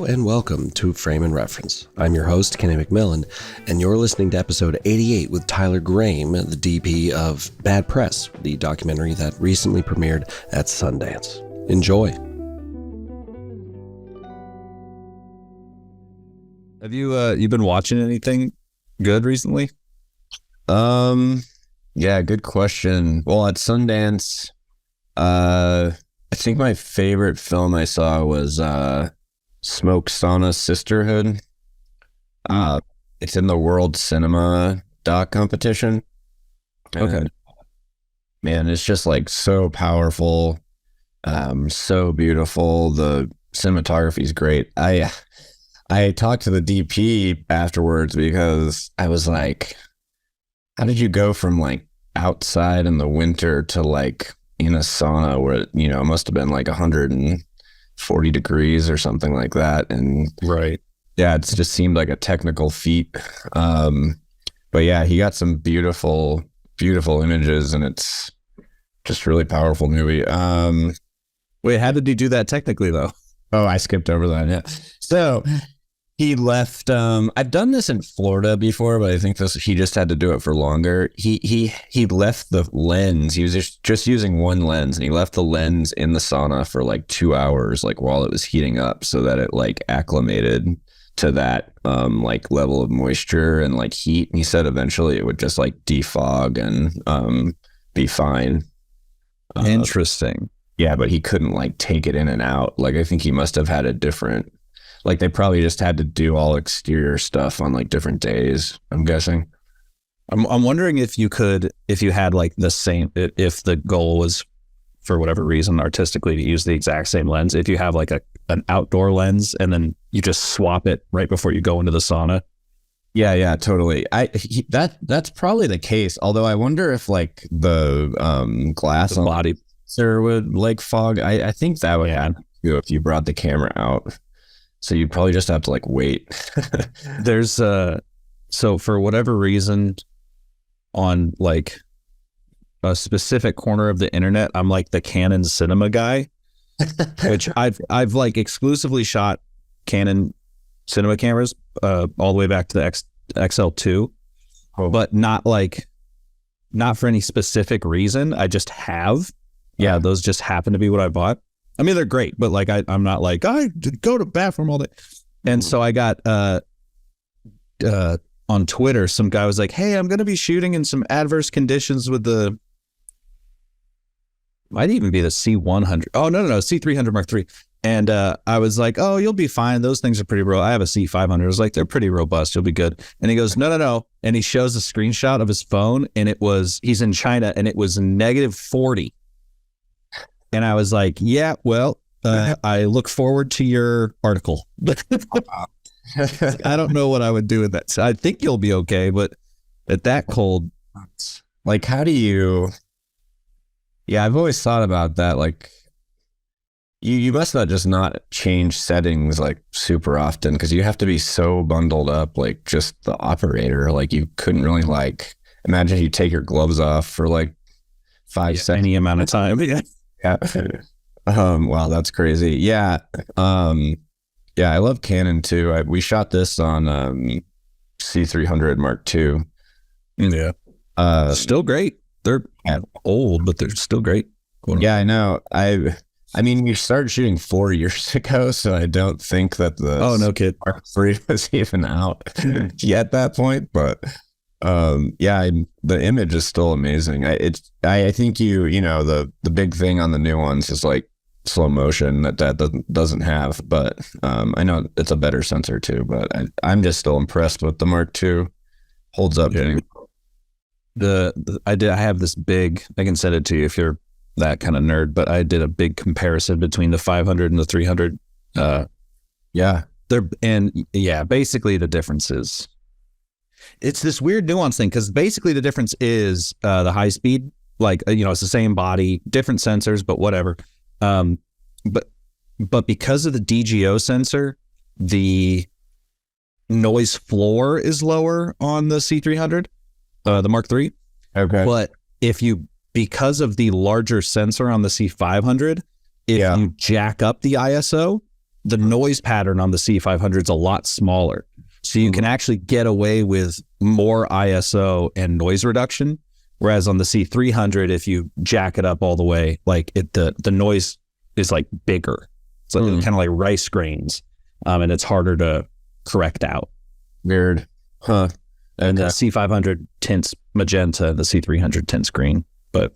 Hello and welcome to Frame and Reference. I'm your host, Canon McMillan, and you're listening to episode 88 with Tyler Graim, the DP of Bad Press, the documentary that recently premiered at Sundance. Enjoy. Have you been watching anything good recently? Yeah, good question. Well, at Sundance, I think my favorite film I saw was Smoke Sauna Sisterhood. It's in the World Cinema Doc competition. Okay. And, man, it's just like so powerful, so beautiful. The cinematography is great. I talked to the DP afterwards because I was like, how did you go from like outside in the winter to like in a sauna where, you know, it must have been like 140 degrees or something like that? And Right. yeah, it just seemed like a technical feat. But yeah, he got some beautiful, beautiful images, and it's just really powerful movie. Wait, how did you do that technically though? Oh, I skipped over that. Yeah. So he left. I've done this in Florida before, but I think he just had to do it for longer. He left the lens. He was just using one lens, and he left the lens in the sauna for like 2 hours, like while it was heating up, so that it like acclimated to that like level of moisture and like heat. And he said eventually it would just like defog and be fine. Interesting. Yeah, but he couldn't like take it in and out. Like I think he must have had a different. Like they probably just had to do all exterior stuff on like different days, I'm guessing. I'm wondering if you had like the same, if the goal was for whatever reason artistically to use the exact same lens, if you have like an outdoor lens and then you just swap it right before you go into the sauna. Yeah, totally. That's probably the case. Although I wonder if like the glass on body sir would like fog. I think that would happen if you brought the camera out. So you'd probably just have to like wait. There's so for whatever reason on like a specific corner of the internet, I'm like the Canon cinema guy, which I've like exclusively shot Canon cinema cameras all the way back to the XL2, but not for any specific reason. I just have. Yeah, those just happen to be what I bought. I mean, they're great, but like I'm not like I go to bathroom all day. And so I got on Twitter, some guy was like, "Hey, I'm going to be shooting in some adverse conditions with the might even be the C100. Oh no, C300 Mark III." And I was like, "Oh, you'll be fine. Those things are pretty I have a C500." I was like, "They're pretty robust. You'll be good." And he goes, "No." And he shows a screenshot of his phone, and he's in China, and it was -40. And I was like, yeah, well, I look forward to your article. I don't know what I would do with that. So I think you'll be okay, but at that cold. Like, how do you... Yeah, I've always thought about that. Like, you must not change settings like super often, because you have to be so bundled up, like just the operator. Like you couldn't really like... Imagine you take your gloves off for like 5 seconds. Any amount of time. Yeah. Yeah. Wow, that's crazy. Yeah. Yeah, I love Canon too. We shot this on C300 Mark II. Yeah. Still great. They're old, but they're still great. Yeah, I know. I mean, we started shooting 4 years ago, so I don't think that the no kid Mark III was even out yet at that point, but yeah, the image is still amazing. I think you know the big thing on the new ones is like slow motion that doesn't have, but I know it's a better sensor too. But I'm just still impressed with the Mark II. Holds up. Yeah. I have this big. I can send it to you if you're that kind of nerd. But I did a big comparison between the 500 and the 300. Basically the difference is. It's this weird nuance thing, because basically the difference is the high speed, like, it's the same body, different sensors, but whatever. But because of the DGO sensor, the noise floor is lower on the C300, the Mark III. Okay. But because of the larger sensor on the C500, if you jack up the ISO, the noise pattern on the C500 is a lot smaller. So you can actually get away with more ISO and noise reduction. Whereas on the C300, if you jack it up all the way, like the noise is like bigger. It's like kind of like rice grains. And it's harder to correct out. Weird. Huh. And the C500 tints magenta, the C300 tints green. But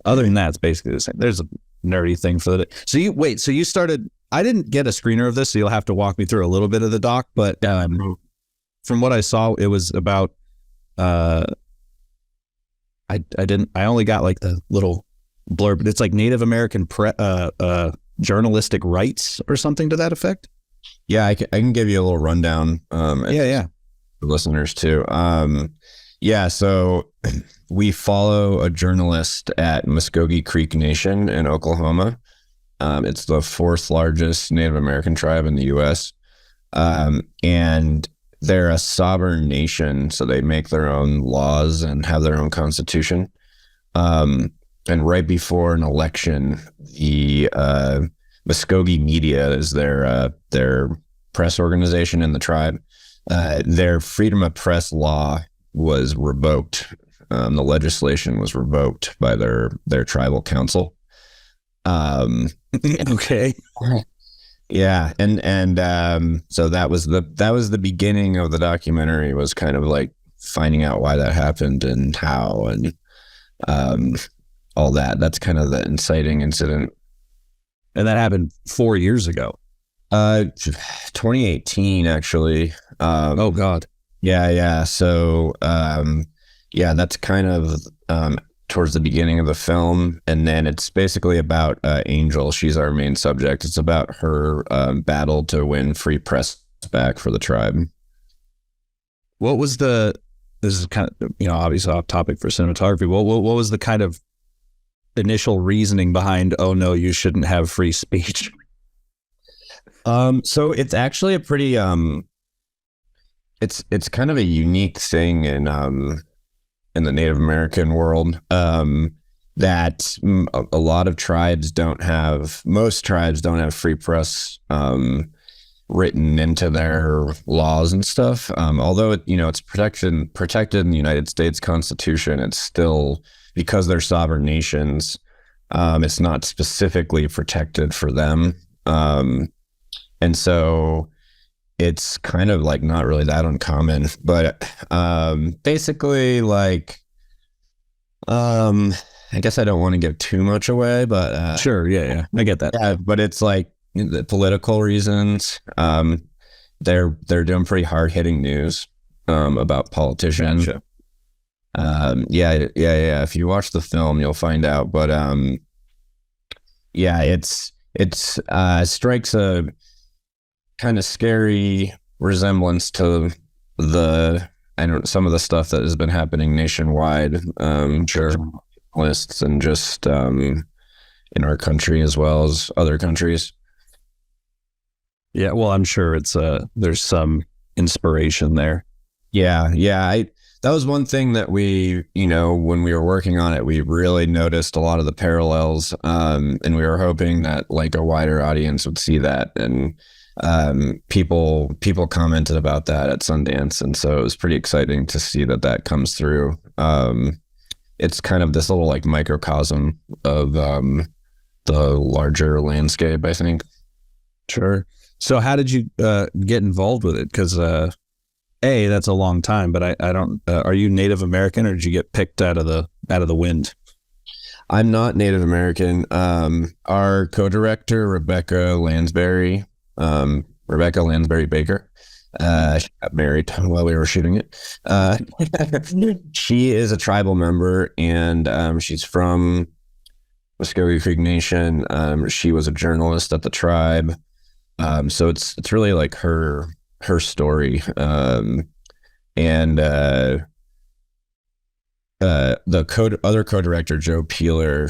other than that, it's basically the same. There's a nerdy thing for the day. So you started, I didn't get a screener of this, so you'll have to walk me through a little bit of the doc, but from what I saw, it was about, I only got like the little blurb, but it's like Native American journalistic rights or something to that effect. Yeah, I can give you a little rundown. Yeah. For listeners too. So we follow a journalist at Muskogee Creek Nation in Oklahoma. It's the 4th largest Native American tribe in the U.S. And they're a sovereign nation, so they make their own laws and have their own constitution. And right before an election, the Muskogee Media is their press organization in the tribe. Their freedom of press law was revoked. The legislation was revoked by their tribal council. Okay. Yeah, and so that was the beginning of the documentary, was kind of like finding out why that happened and how and all that. That's kind of the inciting incident. And that happened 4 years ago. 2018 actually. Oh God. Yeah. So that's kind of towards the beginning of the film, and then it's basically about Angel. She's our main subject. It's about her battle to win free press back for the tribe. What was this is kind of, obviously off topic for cinematography. What was the kind of initial reasoning behind, oh no, you shouldn't have free speech? So it's actually a pretty it's kind of a unique thing in the Native American world, that a lot of tribes most tribes don't have free press written into their laws and stuff. Although it's protected in the United States Constitution, it's still, because they're sovereign nations, it's not specifically protected for them. And so it's kind of like not really that uncommon, but basically, like, I guess I don't want to give too much away, but Sure, yeah, I get that. Yeah, but it's like the political reasons. They're doing pretty hard hitting news about politicians. Gotcha. Yeah. If you watch the film, you'll find out. But it's strikes a kind of scary resemblance to some of the stuff that has been happening nationwide. Sure. Lists and just in our country as well as other countries. Yeah, well, I'm sure it's there's some inspiration there. Yeah. That was one thing that we, when we were working on it, we really noticed a lot of the parallels, and we were hoping that like a wider audience would see that, and people commented about that at Sundance, and so it was pretty exciting to see that comes through. It's kind of this little like microcosm of the larger landscape, I think. Sure. So how did you get involved with it? Because that's a long time, but I don't. Are you Native American, or did you get picked out of the wind? I'm not Native American. Our co-director Rebecca Lansbury Baker. She got married while we were shooting it. She is a tribal member, and she's from Muskogee Creek Nation. She was a journalist at the tribe. So it's really like her story. The other co-director, Joe Peeler,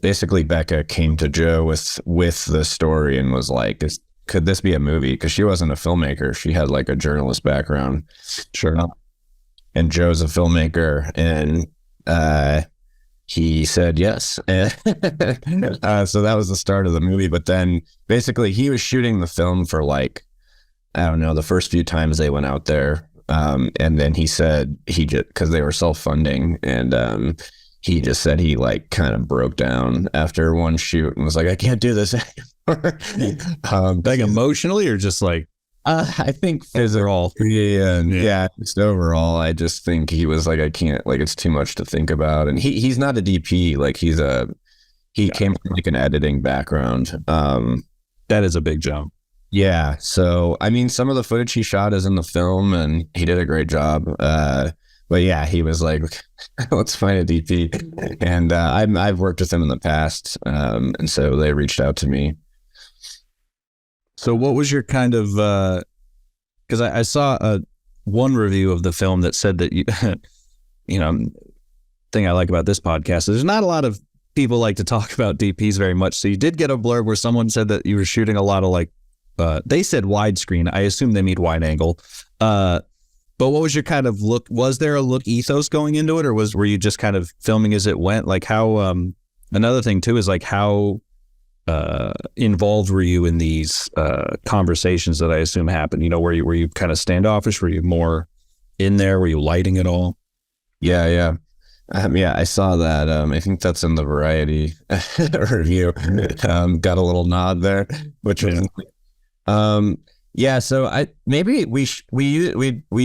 basically Becca came to Joe with the story and was like, could this be a movie? Because she wasn't a filmmaker. She had like a journalist background. Sure. And Joe's a filmmaker, and he said yes. So that was the start of the movie. But then basically he was shooting the film for like, I don't know, the first few times they went out there. And then he said he just, because they were self-funding, and he just said he like kind of broke down after one shoot and was like, I can't do this anymore. Like emotionally, or just like, I think overall, yeah, just overall, I just think he was like, I can't, like, it's too much to think about. And he's not a DP, like he came from like an editing background. That is a big jump. Yeah. So, I mean, some of the footage he shot is in the film and he did a great job. But yeah, he was like, let's find a DP. And I've worked with him in the past. And so they reached out to me. So what was your kind of, because I saw one review of the film that said that thing I like about this podcast is there's not a lot of people like to talk about DPs very much. So you did get a blurb where someone said that you were shooting a lot of like, they said widescreen. I assume they mean wide angle. But what was your kind of look? Was there a look ethos going into it, or were you just kind of filming as it went? Like how, another thing too is like how involved were you in these conversations that I assume happened? Were you kind of standoffish? Were you more in there? Were you lighting it all? Yeah. I saw that. I think that's in the Variety review. Got a little nod there, which was yeah. So we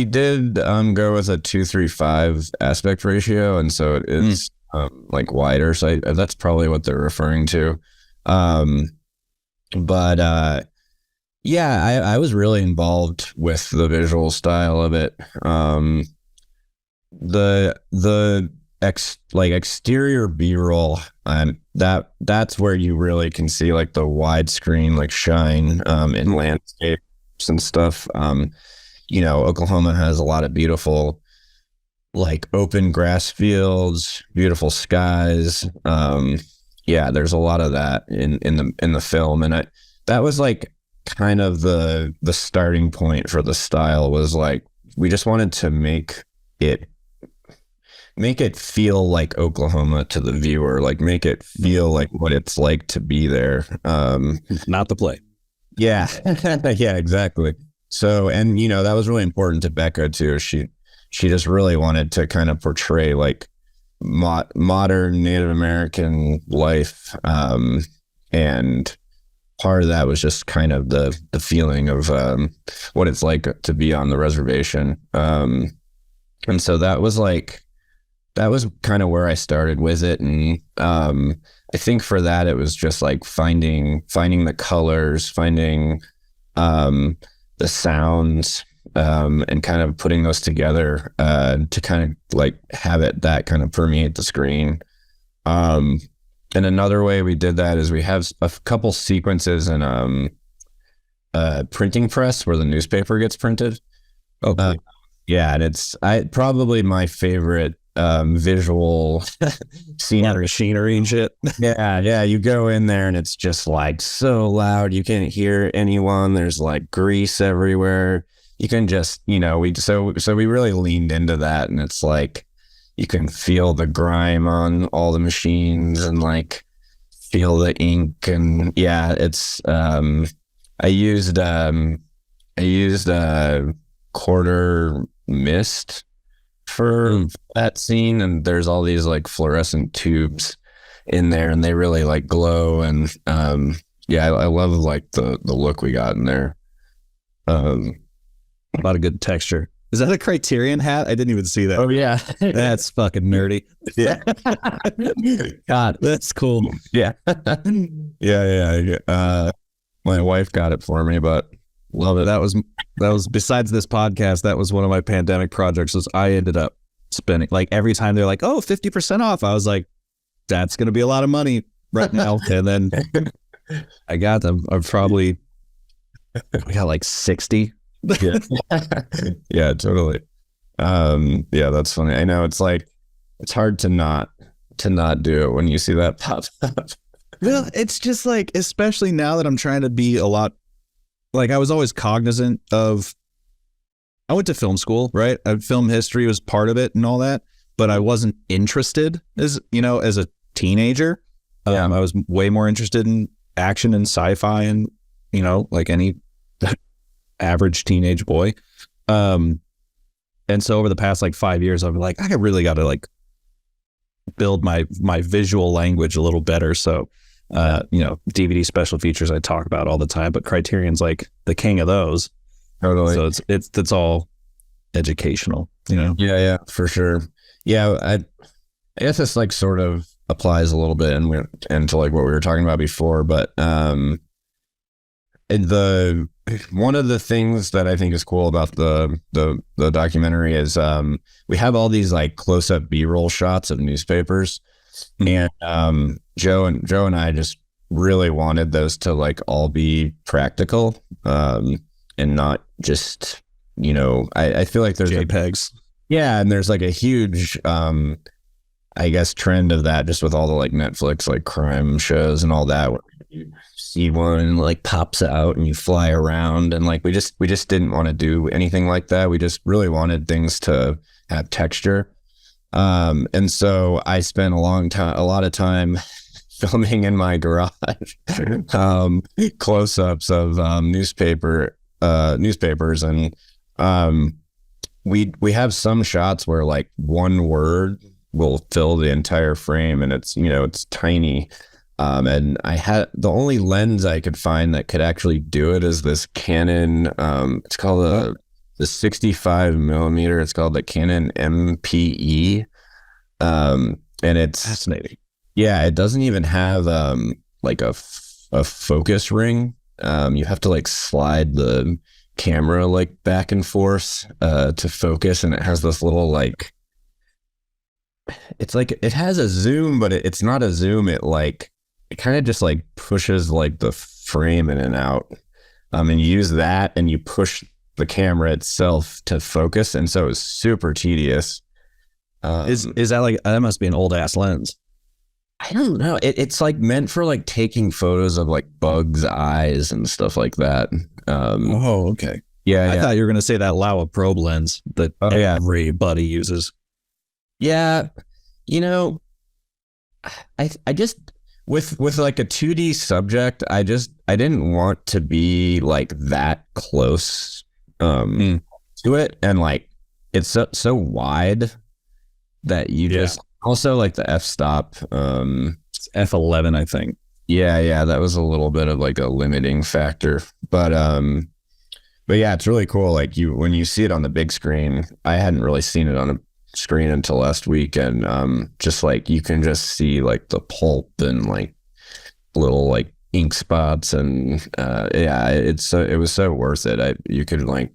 did go with a 2:3:5 aspect ratio, and so it is like wider. So that's probably what they're referring to. But I was really involved with the visual style of it. The exterior B-roll, and that's where you really can see like the widescreen like shine in landscapes and stuff. Oklahoma has a lot of beautiful like open grass fields, beautiful skies. There's a lot of that in the film, and that was like kind of the starting point for the style. Was like we just wanted to make it feel like Oklahoma to the viewer, like make it feel like what it's like to be there. Not the play. Yeah. Yeah, exactly. So, and that was really important to Becca too. She just really wanted to kind of portray like modern Native American life. And part of that was just kind of the feeling of what it's like to be on the reservation. And so that was kind of where I started with it. And I think for that, it was just like finding the colors, finding the sounds, and kind of putting those together to kind of like have it that kind of permeate the screen. And another way we did that is we have a couple sequences in a printing press where the newspaper gets printed. Okay. Yeah, and it's probably my favorite visual scenery, machinery and shit. Yeah. You go in there and it's just like so loud. You can't hear anyone. There's like grease everywhere. You can just, we really leaned into that, and it's like you can feel the grime on all the machines and like feel the ink, and yeah, it's I used quarter mist for that scene, and there's all these like fluorescent tubes in there, and they really like glow, and I love like the look we got in there. A lot of good texture. Is that a Criterion hat? I didn't even see that. Oh yeah. That's fucking nerdy. Yeah. God, that's cool. Yeah. Yeah. My wife got it for me, but love it. That was besides this podcast, that was one of my pandemic projects. Was I ended up spending like every time they're like, oh, 50% off. I was like, that's going to be a lot of money right now. And then I got them. We got like 60. Yeah. Yeah, totally. Yeah, that's funny. I know it's like, it's hard to not do it when you see that pop up. Well, it's just like, especially now that I'm trying to be a lot, like I was always cognizant of, I went to film school, right? Film history was part of it and all that. but I wasn't interested as a teenager. I was way more interested in action and sci-fi and, like any average teenage boy. And so over the past like 5 years, I've been like, I really got to like build my visual language a little better. So, DVD special features I talk about all the time, but Criterion's like the king of those. Totally. So it's all educational, Yeah, for sure. Yeah, I guess this like sort of applies a little bit into like what we were talking about before, but one of the things that I think is cool about the documentary is we have all these like close-up B-roll shots of newspapers, and Joe and I just really wanted those to like all be practical, and not just I feel like there's JPEGs. And there's like a huge I guess trend of that just with all the like Netflix like crime shows and all that. You see one like pops out and you fly around, and like we just didn't want to do anything like that. We just really wanted things to have texture. And so I spent a lot of time filming in my garage, close-ups of newspapers, and we have some shots where like one word will fill the entire frame, and it's it's tiny. And I had the only lens I could find that could actually do it is this Canon. It's called the 65 millimeter. It's called the Canon MPE. And it's fascinating. Yeah, it doesn't even have like a focus ring. You have to like slide the camera like back and forth to focus, and it has this little like. It's like it has a zoom, but it's not a zoom. It kind of just like pushes like the frame in and out, and you use that and you push the camera itself to focus, and so it's super tedious. Is that like, that must be an old ass lens? I don't know. It's like meant for like taking photos of like bugs' eyes and stuff like that. Okay. Yeah, I thought you were gonna say that Laowa probe lens that everybody uses. Yeah, I just with like a 2D subject, I didn't want to be like that close to it, and like it's so wide that you just also like the f-stop. It's f11, I think. Yeah, that was a little bit of like a limiting factor, but yeah, it's really cool. Like when you see it on the big screen, I hadn't really seen it on a screen until last week, and just like you can just see like the pulp and like little like ink spots, and it was so worth it. You could like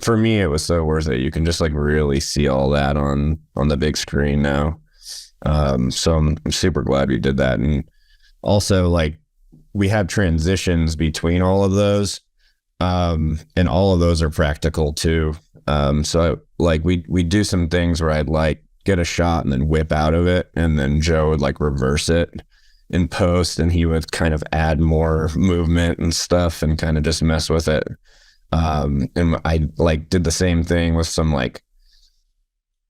for me it was so worth it. You can just like really see all that on the big screen now. So I'm super glad we did that, and also like we have transitions between all of those, and all of those are practical too. So like we do some things where I'd like get a shot and then whip out of it, and then Joe would like reverse it in post, and he would kind of add more movement and stuff and kind of just mess with it. And I like did the same thing with some like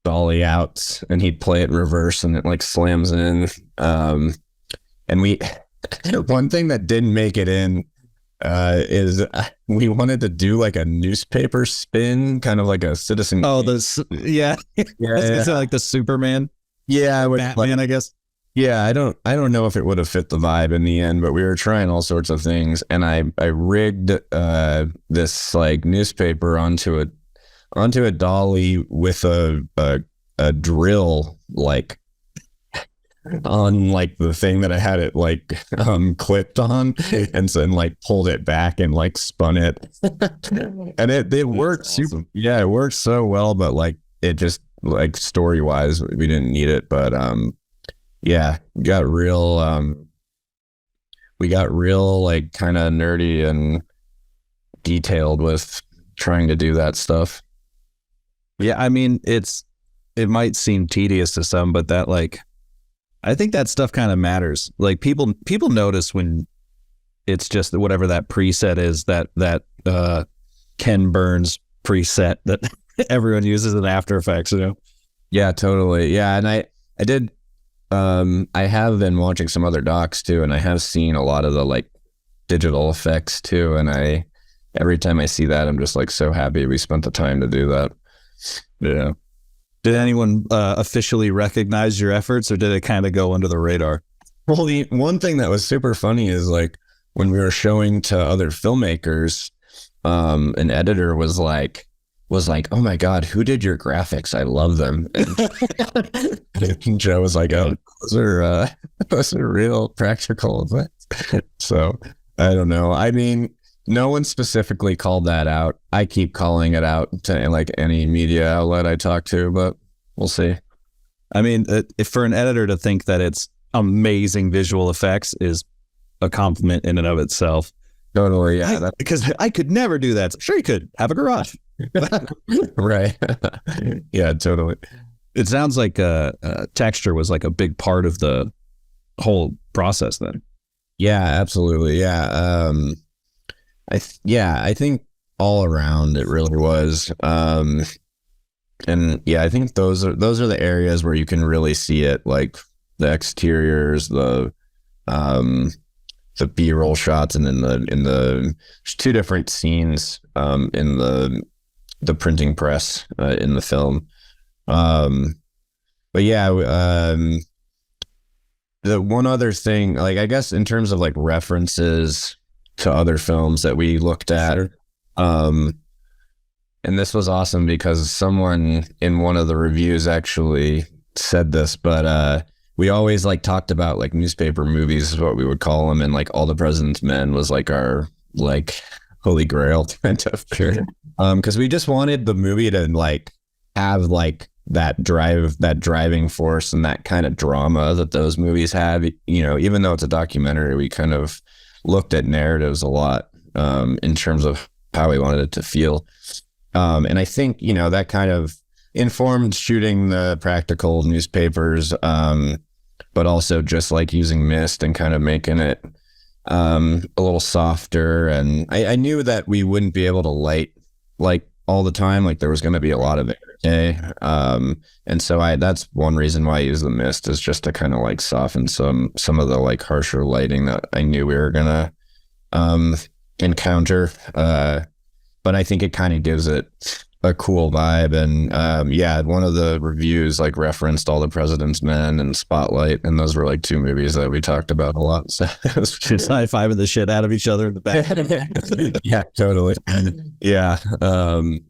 dolly outs, and he'd play it in reverse and it like slams in. And one thing that didn't make it in is we wanted to do like a newspaper spin, kind of like a Citizen. Oh, yeah. It's like the Superman. Yeah, Batman, I guess. Yeah, I don't know if it would have fit the vibe in the end, but we were trying all sorts of things, and I rigged this like newspaper onto a dolly with a drill like on like the thing that I had it like clipped on, and so like pulled it back and like spun it, and it worked super. Yeah, it worked so well, but like it just like story wise we didn't need it, but yeah, we got real like kind of nerdy and detailed with trying to do that stuff. Yeah, I mean it might seem tedious to some, but that like I think that stuff kind of matters. Like people notice when it's just whatever that preset is, that Ken Burns preset that everyone uses in After Effects, Yeah, totally. Yeah, and I did. I have been watching some other docs too, and I have seen a lot of the like digital effects too. And every time I see that, I'm just like so happy we spent the time to do that. Yeah. Did anyone officially recognize your efforts, or did it kind of go under the radar? Well, the one thing that was super funny is like when we were showing to other filmmakers, an editor was like, "Oh my God, who did your graphics? I love them." And Joe was like, "Oh, those are real practical effects." So I don't know. I mean, no one specifically called that out. I keep calling it out to like any media outlet I talk to, but we'll see. I mean, if for an editor to think that it's amazing visual effects is a compliment in and of itself. Totally, yeah. Because I could never do that. Sure, you could have a garage. Right. Yeah, totally. It sounds like texture was like a big part of the whole process then. Yeah, absolutely. Yeah. I think all around it really was. And yeah, I think those are the areas where you can really see it, like the exteriors, the B-roll shots, and in the there's two different scenes in the printing press in the film. But yeah, the one other thing, like I guess in terms of like references to other films that we looked at, and this was awesome because someone in one of the reviews actually said this, but we always like talked about like newspaper movies is what we would call them, and like All the President's Men was like our like holy grail kind of. Sure. Because we just wanted the movie to like have like that driving force and that kind of drama that those movies have. You know, even though it's a documentary, we kind of looked at narratives a lot in terms of how we wanted it to feel. And I think, you know, that kind of informed shooting the practical newspapers, but also just like using mist and kind of making it a little softer. And I knew that we wouldn't be able to light like all the time, like there was going to be a lot of it. And so that's one reason why I use the mist, is just to kind of like soften some of the like harsher lighting that I knew we were going to encounter. But I think it kind of gives it a cool vibe. And yeah, one of the reviews like referenced All the President's Men and Spotlight, and those were like two movies that we talked about a lot. So it was just high-fiving the shit out of each other in the back. Yeah, totally. Yeah. I'm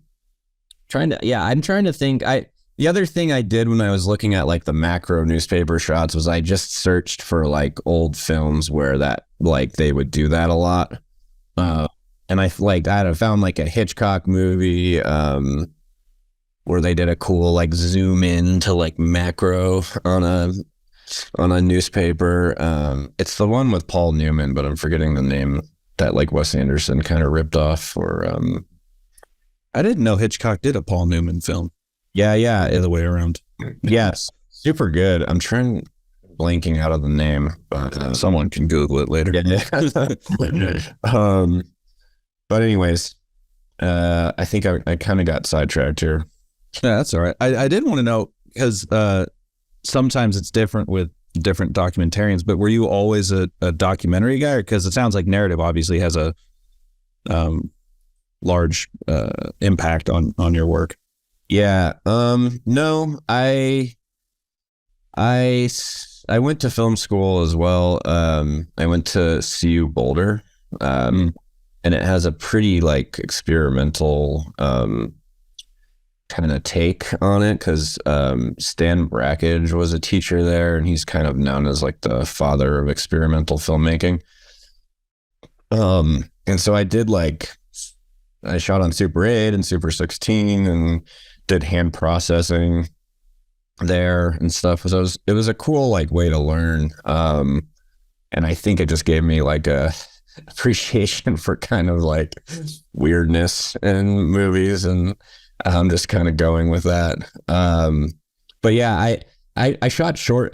trying to think. The other thing I did when I was looking at like the macro newspaper shots was I just searched for like old films where that like they would do that a lot. And I found like a Hitchcock movie where they did a cool like zoom in to like macro on a newspaper. It's the one with Paul Newman, but I'm forgetting the name, that like Wes Anderson kind of ripped off for. I didn't know Hitchcock did a Paul Newman film. Yeah, The other way around. Yes, super good. I'm blanking out of the name, but someone can Google it later. Yeah. But anyways, I think I kind of got sidetracked here. Yeah, that's all right. I did want to know, because sometimes it's different with different documentarians, but were you always a documentary guy? Because it sounds like narrative obviously has a large impact on your work. Yeah. No, I went to film school as well. I went to CU Boulder. And it has a pretty like experimental kind of take on it, because Stan Brakhage was a teacher there, and he's kind of known as like the father of experimental filmmaking. And so I shot on Super 8 and Super 16 and did hand processing there and stuff. So it was a cool like way to learn. And I think it just gave me like a appreciation for kind of like weirdness in movies, and I'm just kind of going with that. But yeah, I've shot short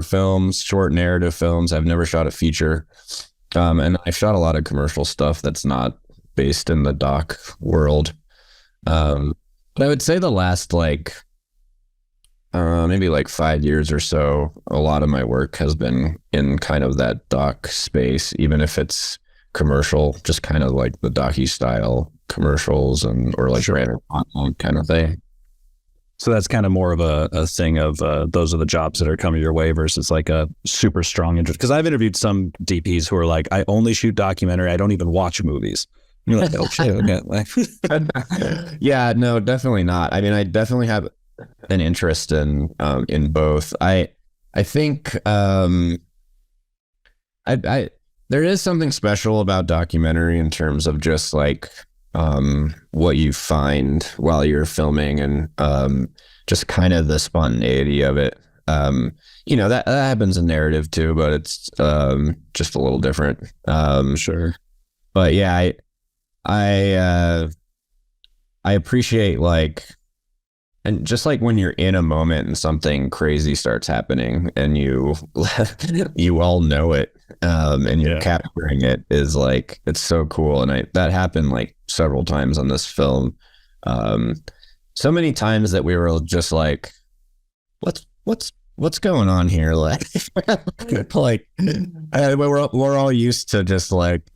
films, short narrative films. I've never shot a feature. And I've shot a lot of commercial stuff that's not based in the doc world. But I would say the last like maybe like 5 years or so, a lot of my work has been in kind of that doc space, even if it's commercial, just kind of like the docu style commercials or like random content kind of thing. So that's kind of more of a thing of those are the jobs that are coming your way versus like a super strong interest. Because I've interviewed some DPs who are like, I only shoot documentary. I don't even watch movies. And you're like, oh shit, okay. Yeah, no, definitely not. I mean, I definitely have an interest in both. I think I there is something special about documentary in terms of just like what you find while you're filming and just kind of the spontaneity of it. That happens in narrative too, but it's just a little different. Sure. But yeah, I appreciate like, and just like when you're in a moment and something crazy starts happening and you all know it, and you're capturing it, is like, it's so cool. And that happened like several times on this film. So many times that we were just like, what's going on here? Like, we're all used to just like,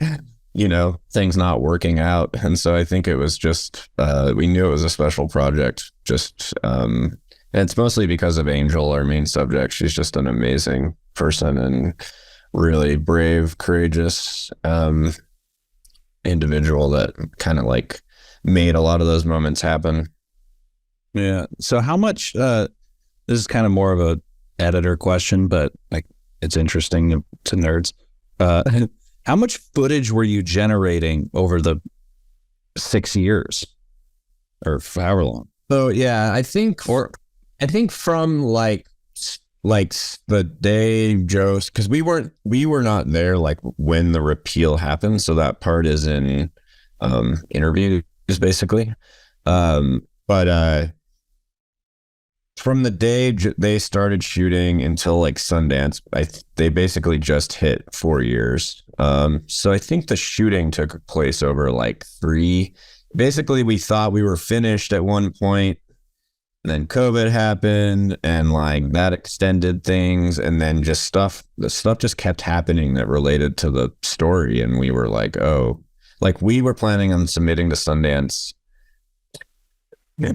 things not working out. And so I think it was just, we knew it was a special project, and it's mostly because of Angel, our main subject. She's just an amazing person and really brave, courageous, individual that kind of like made a lot of those moments happen. Yeah. So how much, this is kind of more of a editor question, but like it's interesting to nerds. How much footage were you generating over the 6 years or however long? So yeah, I think from like the day Joe's, because we were not there like when the repeal happened, so that part is in interviews basically. But from the day they started shooting until like Sundance, they basically just hit 4 years. So I think the shooting took place over like 3. Basically, we thought we were finished at one point, and then COVID happened, and like that extended things, and then the stuff just kept happening that related to the story, and we were like, oh, like we were planning on submitting to Sundance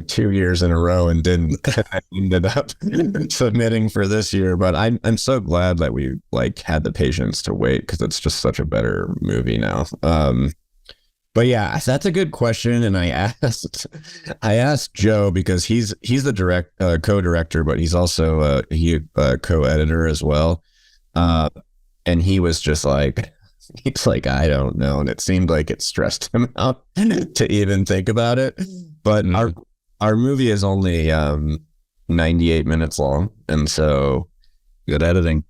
2 years in a row and didn't. I ended up submitting for this year, but I'm so glad that we like had the patience to wait, because it's just such a better movie now. But yeah, that's a good question, and I asked Joe, because he's the co-director, but he's also a co-editor as well, and he was just like, he's like, I don't know, and it seemed like it stressed him out to even think about it. But our movie is only 98 minutes long, and so good editing.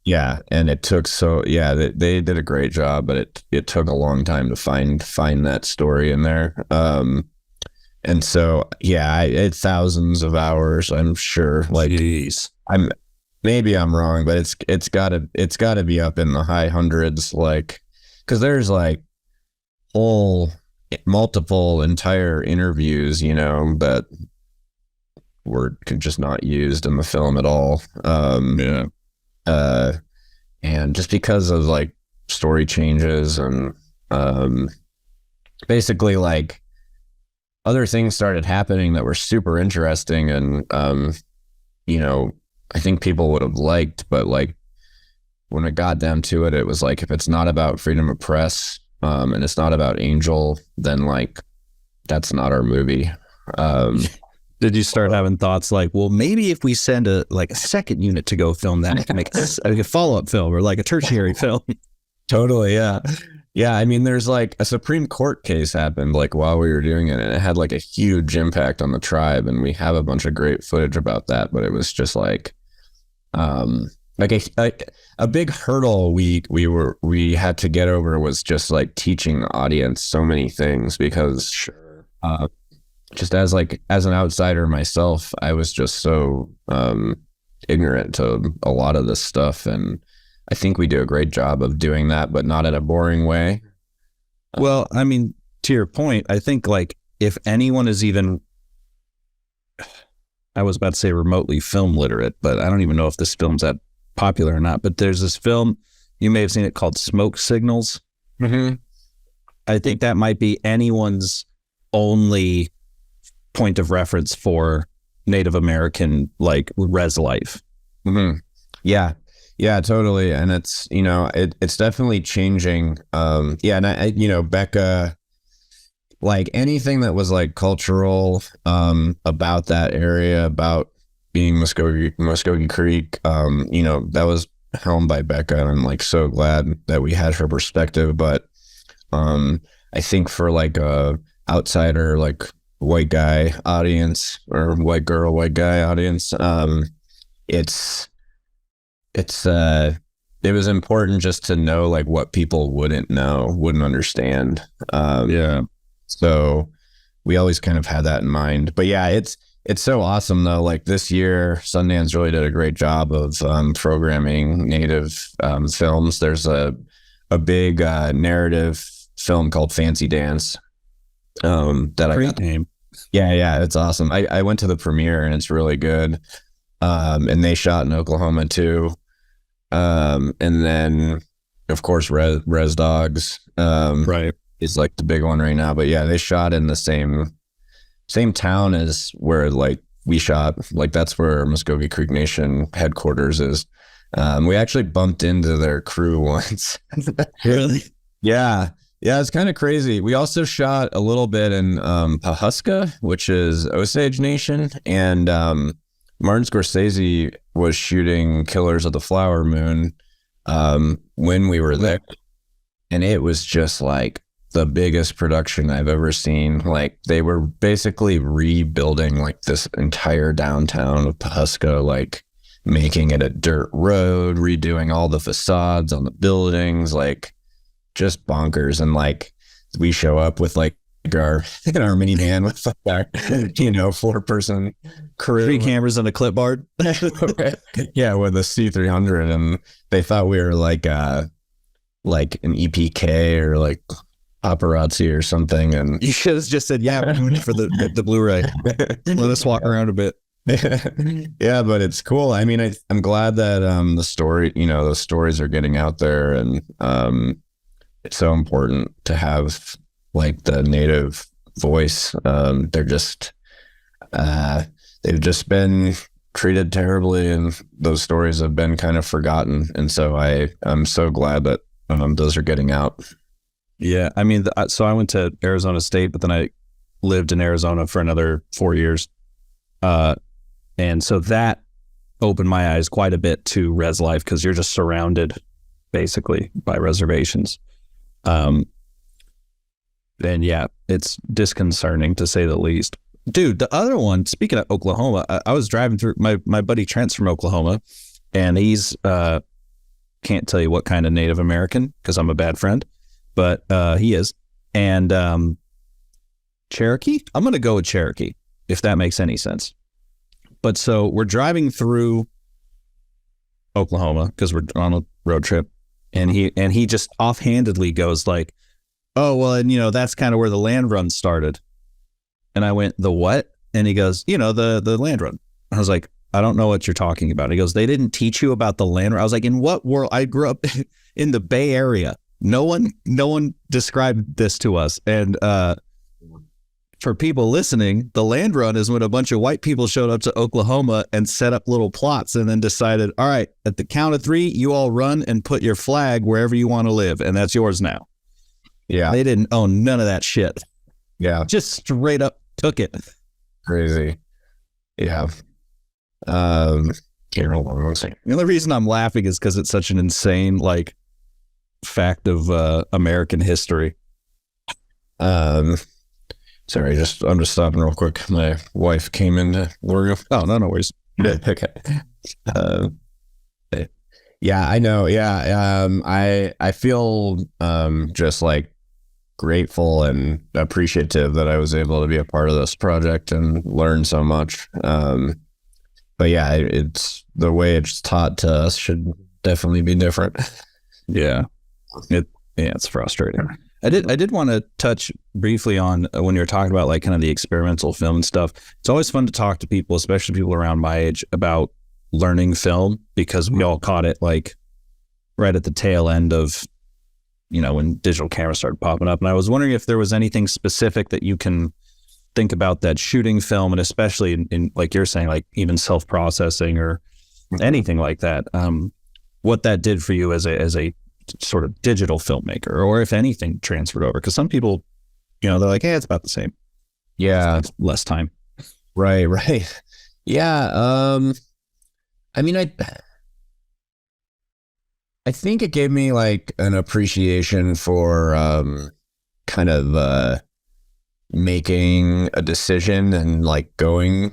Yeah, and it took they did a great job, but it took a long time to find that story in there. And so it's thousands of hours, I'm sure. Like, jeez. Maybe I'm wrong, but it's gotta be up in the high hundreds, like, because there's like multiple entire interviews, that were just not used in the film at all. And just because of like story changes and basically like other things started happening that were super interesting, and I think people would have liked, but like when it got down to it, it was like, if it's not about freedom of press and it's not about Angel, then like that's not our movie. Did you start having thoughts like, well, maybe if we send a second unit to go film that, we can make a follow-up film or like a tertiary film? Totally, yeah. Yeah, I mean, there's like a Supreme Court case happened like while we were doing it, and it had like a huge impact on the tribe, and we have a bunch of great footage about that, but it was just like a big hurdle we had to get over was just like teaching the audience so many things, because just as an outsider myself, I was just so ignorant to a lot of this stuff, and I think we do a great job of doing that, but not in a boring way. Well, I mean, to your point, I think like if anyone is even I was about to say remotely film literate, but I don't even know if this film's that popular or not. But there's this film, you may have seen it, called Smoke Signals. Mm-hmm. I think that might be anyone's only point of reference for Native American like res life. Mm-hmm. Yeah, totally. And it's, it's definitely changing. And I Becca, like anything that was like cultural, about that area, about being Muskogee Creek, that was helmed by Becca, and I'm like so glad that we had her perspective. But, I think for like a outsider, like white guy audience or white girl, white guy audience, it was important just to know like what people wouldn't understand. So we always kind of had that in mind. But yeah, it's so awesome though. Like this year, Sundance really did a great job of programming Native films. There's a big narrative film called Fancy Dance. Great name. Yeah, it's awesome. I went to the premiere and it's really good. And they shot in Oklahoma too. And then of course Res Dogs Right. is like the big one right now. But yeah, they shot in the same town as where like we shot. Like that's where Muskogee Creek Nation headquarters is. We actually bumped into their crew once. Really? Yeah, it's kind of crazy. We also shot a little bit in Pahuska, which is Osage Nation, and Martin Scorsese was shooting Killers of the Flower Moon when we were there, and it was just like the biggest production I've ever seen. Like they were basically rebuilding like this entire downtown of Pahuska, like making it a dirt road, redoing all the facades on the buildings, like just bonkers. And like we show up with like our minivan with our 4-person crew, 3 cameras and a clipboard. Yeah, with a C300, and they thought we were like an EPK or like paparazzi or something. And You should have just said, yeah, we're doing it for the Blu-ray. Let us walk around a bit. Yeah, but it's cool. I mean, I'm glad that the stories are getting out there, and it's so important to have like the Native voice. They've just been treated terribly, and those stories have been kind of forgotten. And so I'm so glad that those are getting out. Yeah, I mean, so I went to Arizona State, but then I lived in Arizona for another 4 years. And so that opened my eyes quite a bit to res life, because you're just surrounded basically by reservations. And yeah, it's disconcerting to say the least. Dude, the other one, speaking of Oklahoma, I was driving through, my buddy Trent's from Oklahoma, and he's, can't tell you what kind of Native American, because I'm a bad friend, but he is. And Cherokee? I'm going to go with Cherokee, if that makes any sense. But so we're driving through Oklahoma because we're on a road trip, and he just offhandedly goes like, oh, well, and that's kind of where the land run started. And I went, the what? And he goes, the land run. I was like, I don't know what you're talking about. He goes, they didn't teach you about the land run. I was like, in what world? I grew up in the Bay Area. No one described this to us. And for people listening, the land run is when a bunch of white people showed up to Oklahoma and set up little plots and then decided, all right, at the count of 3, you all run and put your flag wherever you want to live, and that's yours now. Yeah. They didn't own none of that shit. Yeah. Just straight up took it. Crazy. Yeah. The only reason I'm laughing is because it's such an insane, like, fact of American history. Sorry, I'm just stopping real quick. My wife came in to work. Oh, no worries. Okay. Yeah, I know. Yeah. I feel just like grateful and appreciative that I was able to be a part of this project and learn so much. But yeah, it's the way it's taught to us should definitely be different. Yeah. It's frustrating. I did want to touch briefly on when you were talking about like kind of the experimental film and stuff. It's always fun to talk to people, especially people around my age, about learning film, because we all caught it like right at the tail end of, when digital cameras started popping up. And I was wondering if there was anything specific that you can think about that shooting film, and especially in like you're saying, like even self-processing or anything like that, what that did for you as a sort of digital filmmaker, or if anything transferred over. Because some people, they're like, hey, it's about the same. Yeah. Less time. Right. Yeah. I mean, I think it gave me like an appreciation for kind of making a decision and like going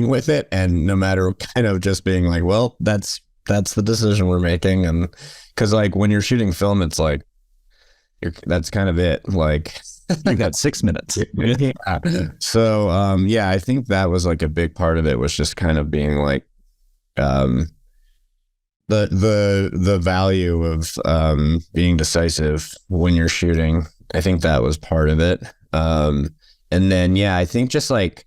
with it, and no matter kind of just being like, well, that's the decision we're making. And because like when you're shooting film, it's like that's kind of it. Like you got 6 minutes. Yeah. So I think that was like a big part of it, was just kind of being like the value of being decisive when you're shooting. I think that was part of it. And then I think just like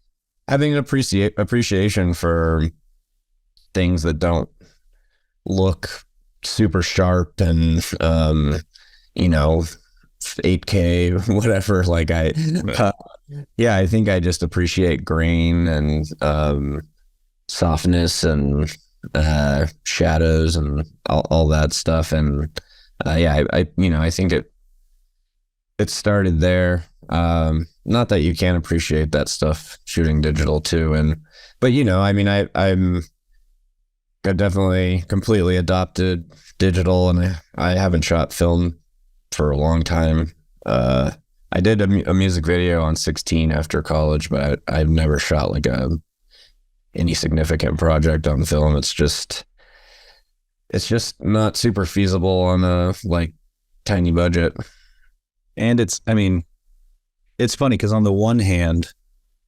having an appreciation for things that don't look super sharp and 8K whatever. Like I think I just appreciate grain and softness and shadows and all that stuff. And I think it started there. Not that you can't appreciate that stuff shooting digital too, but I've definitely completely adopted digital, and I haven't shot film for a long time. I did a music video on 16 after college, but I've never shot like any significant project on film. It's just not super feasible on a like tiny budget. And it's funny because on the one hand,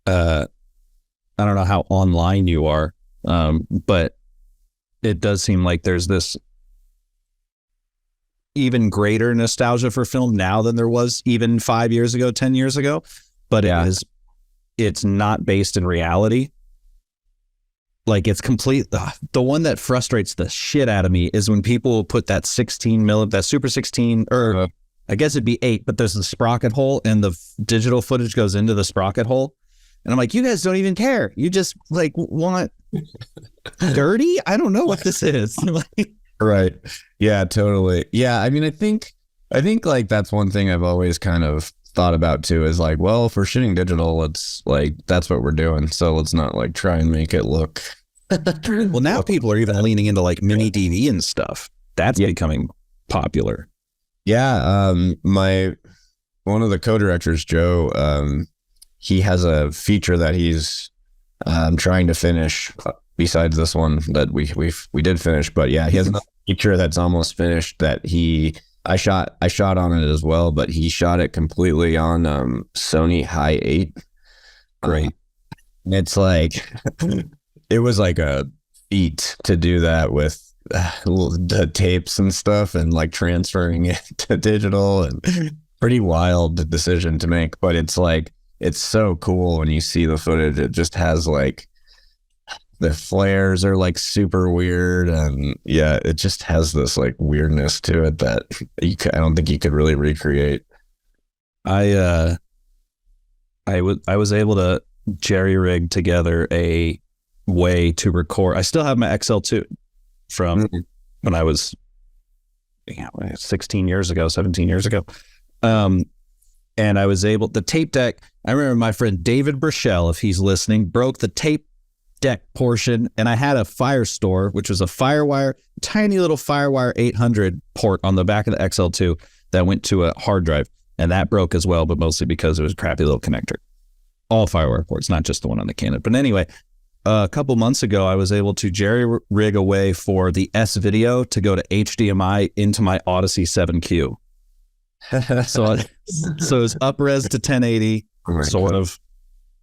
I don't know how online you are, but it does seem like there's this even greater nostalgia for film now than there was even 5 years ago, 10 years ago. But it's not based in reality. Like it's complete. The one that frustrates the shit out of me is when people put that 16 mm, that Super 16, or I guess it'd be 8, but there's the sprocket hole and the digital footage goes into the sprocket hole. And I'm like, you guys don't even care. You just like want dirty? I don't know what this is. Right. Yeah, totally. Yeah. I mean, I think like that's one thing I've always kind of thought about too, is like, well, if we're shooting digital, it's like, that's what we're doing. So let's not like try and make it look. Well, now people are even leaning into like mini DV and stuff. That's becoming popular. Yeah. One of the co-directors, Joe, he has a feature that he's trying to finish besides this one that we did finish. But yeah, he has another feature that's almost finished that I shot on it as well, but he shot it completely on Sony High 8. Great. It's like it was like a feat to do that with the tapes and stuff, and like transferring it to digital, and pretty wild decision to make. But it's like, it's so cool when you see the footage. It just has like, the flares are like super weird, and it just has this like weirdness to it that I don't think you could really recreate. I was able to jerry rig together a way to record. I still have my XL2 from when I was 17 years ago. And I was able, the tape deck, I remember my friend David Burchell, if he's listening, broke the tape deck portion, and I had a Firestore, which was a Firewire, tiny little Firewire 800 port on the back of the XL2 that went to a hard drive, and that broke as well, but mostly because it was a crappy little connector. All Firewire ports, not just the one on the Canon. But anyway, a couple months ago, I was able to jerry rig a way for the S video to go to HDMI into my Odyssey 7Q. So it's up res to 1080, sort of,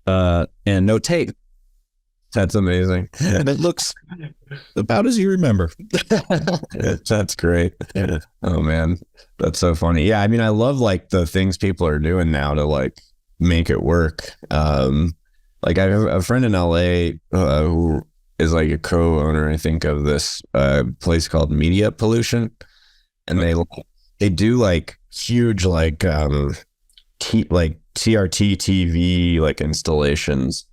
and no tape. That's amazing. And it looks about as you remember. That's great. Oh man, that's so funny. Yeah, I mean, I love like the things people are doing now to like make it work. Like I have a friend in LA who is like a co-owner, I think, of this place called Media Pollution, and they do like huge like like TRT TV like installations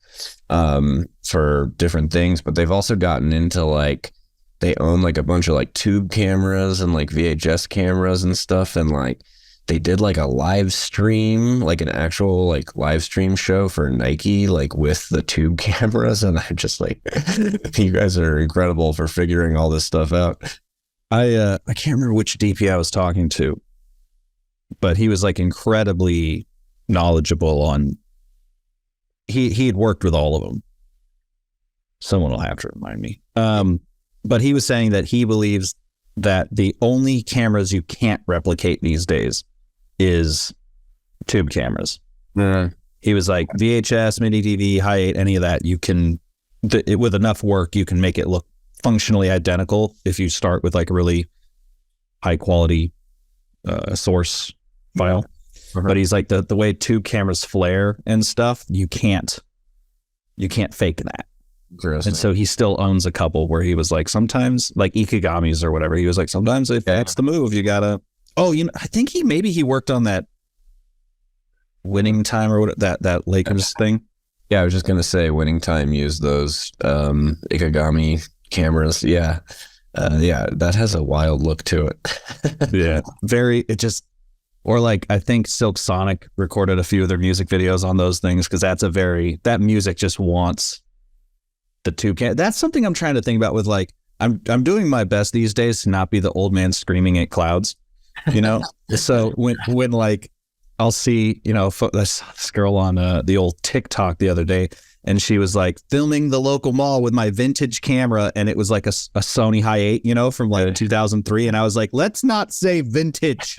for different things, but they've also gotten into like they own like a bunch of like tube cameras and like VHS cameras and stuff, and like they did like a live stream, like an actual like live stream show for Nike, like with the tube cameras, and I'm just like, you guys are incredible for figuring all this stuff out. I can't remember which DP I was talking to, but he was like incredibly knowledgeable on. He had worked with all of them. Someone will have to remind me. But he was saying that he believes that the only cameras you can't replicate these days is tube cameras. He was like VHS, mini DV, high 8, any of that, you can, with enough work, you can make it look functionally identical if you start with like a really high quality source file. But he's like the way tube cameras flare and stuff, you can't fake that. And so he still owns a couple where he was like, sometimes like Ikigami's or whatever, he was like, sometimes if that's the move, you gotta, I think he worked on that Winning Time or what that Lakers thing. Yeah, I was just gonna say Winning Time used those Ikigami cameras. Yeah, that has a wild look to it. Yeah, or like I think Silk Sonic recorded a few of their music videos on those things because that music just wants the tube cam. That's something I'm trying to think about with like I'm doing my best these days to not be the old man screaming at clouds, So when like I'll see this girl on the old TikTok the other day, and she was like filming the local mall with my vintage camera, and it was like a Sony High 8, from like 2003, and I was like, let's not say vintage.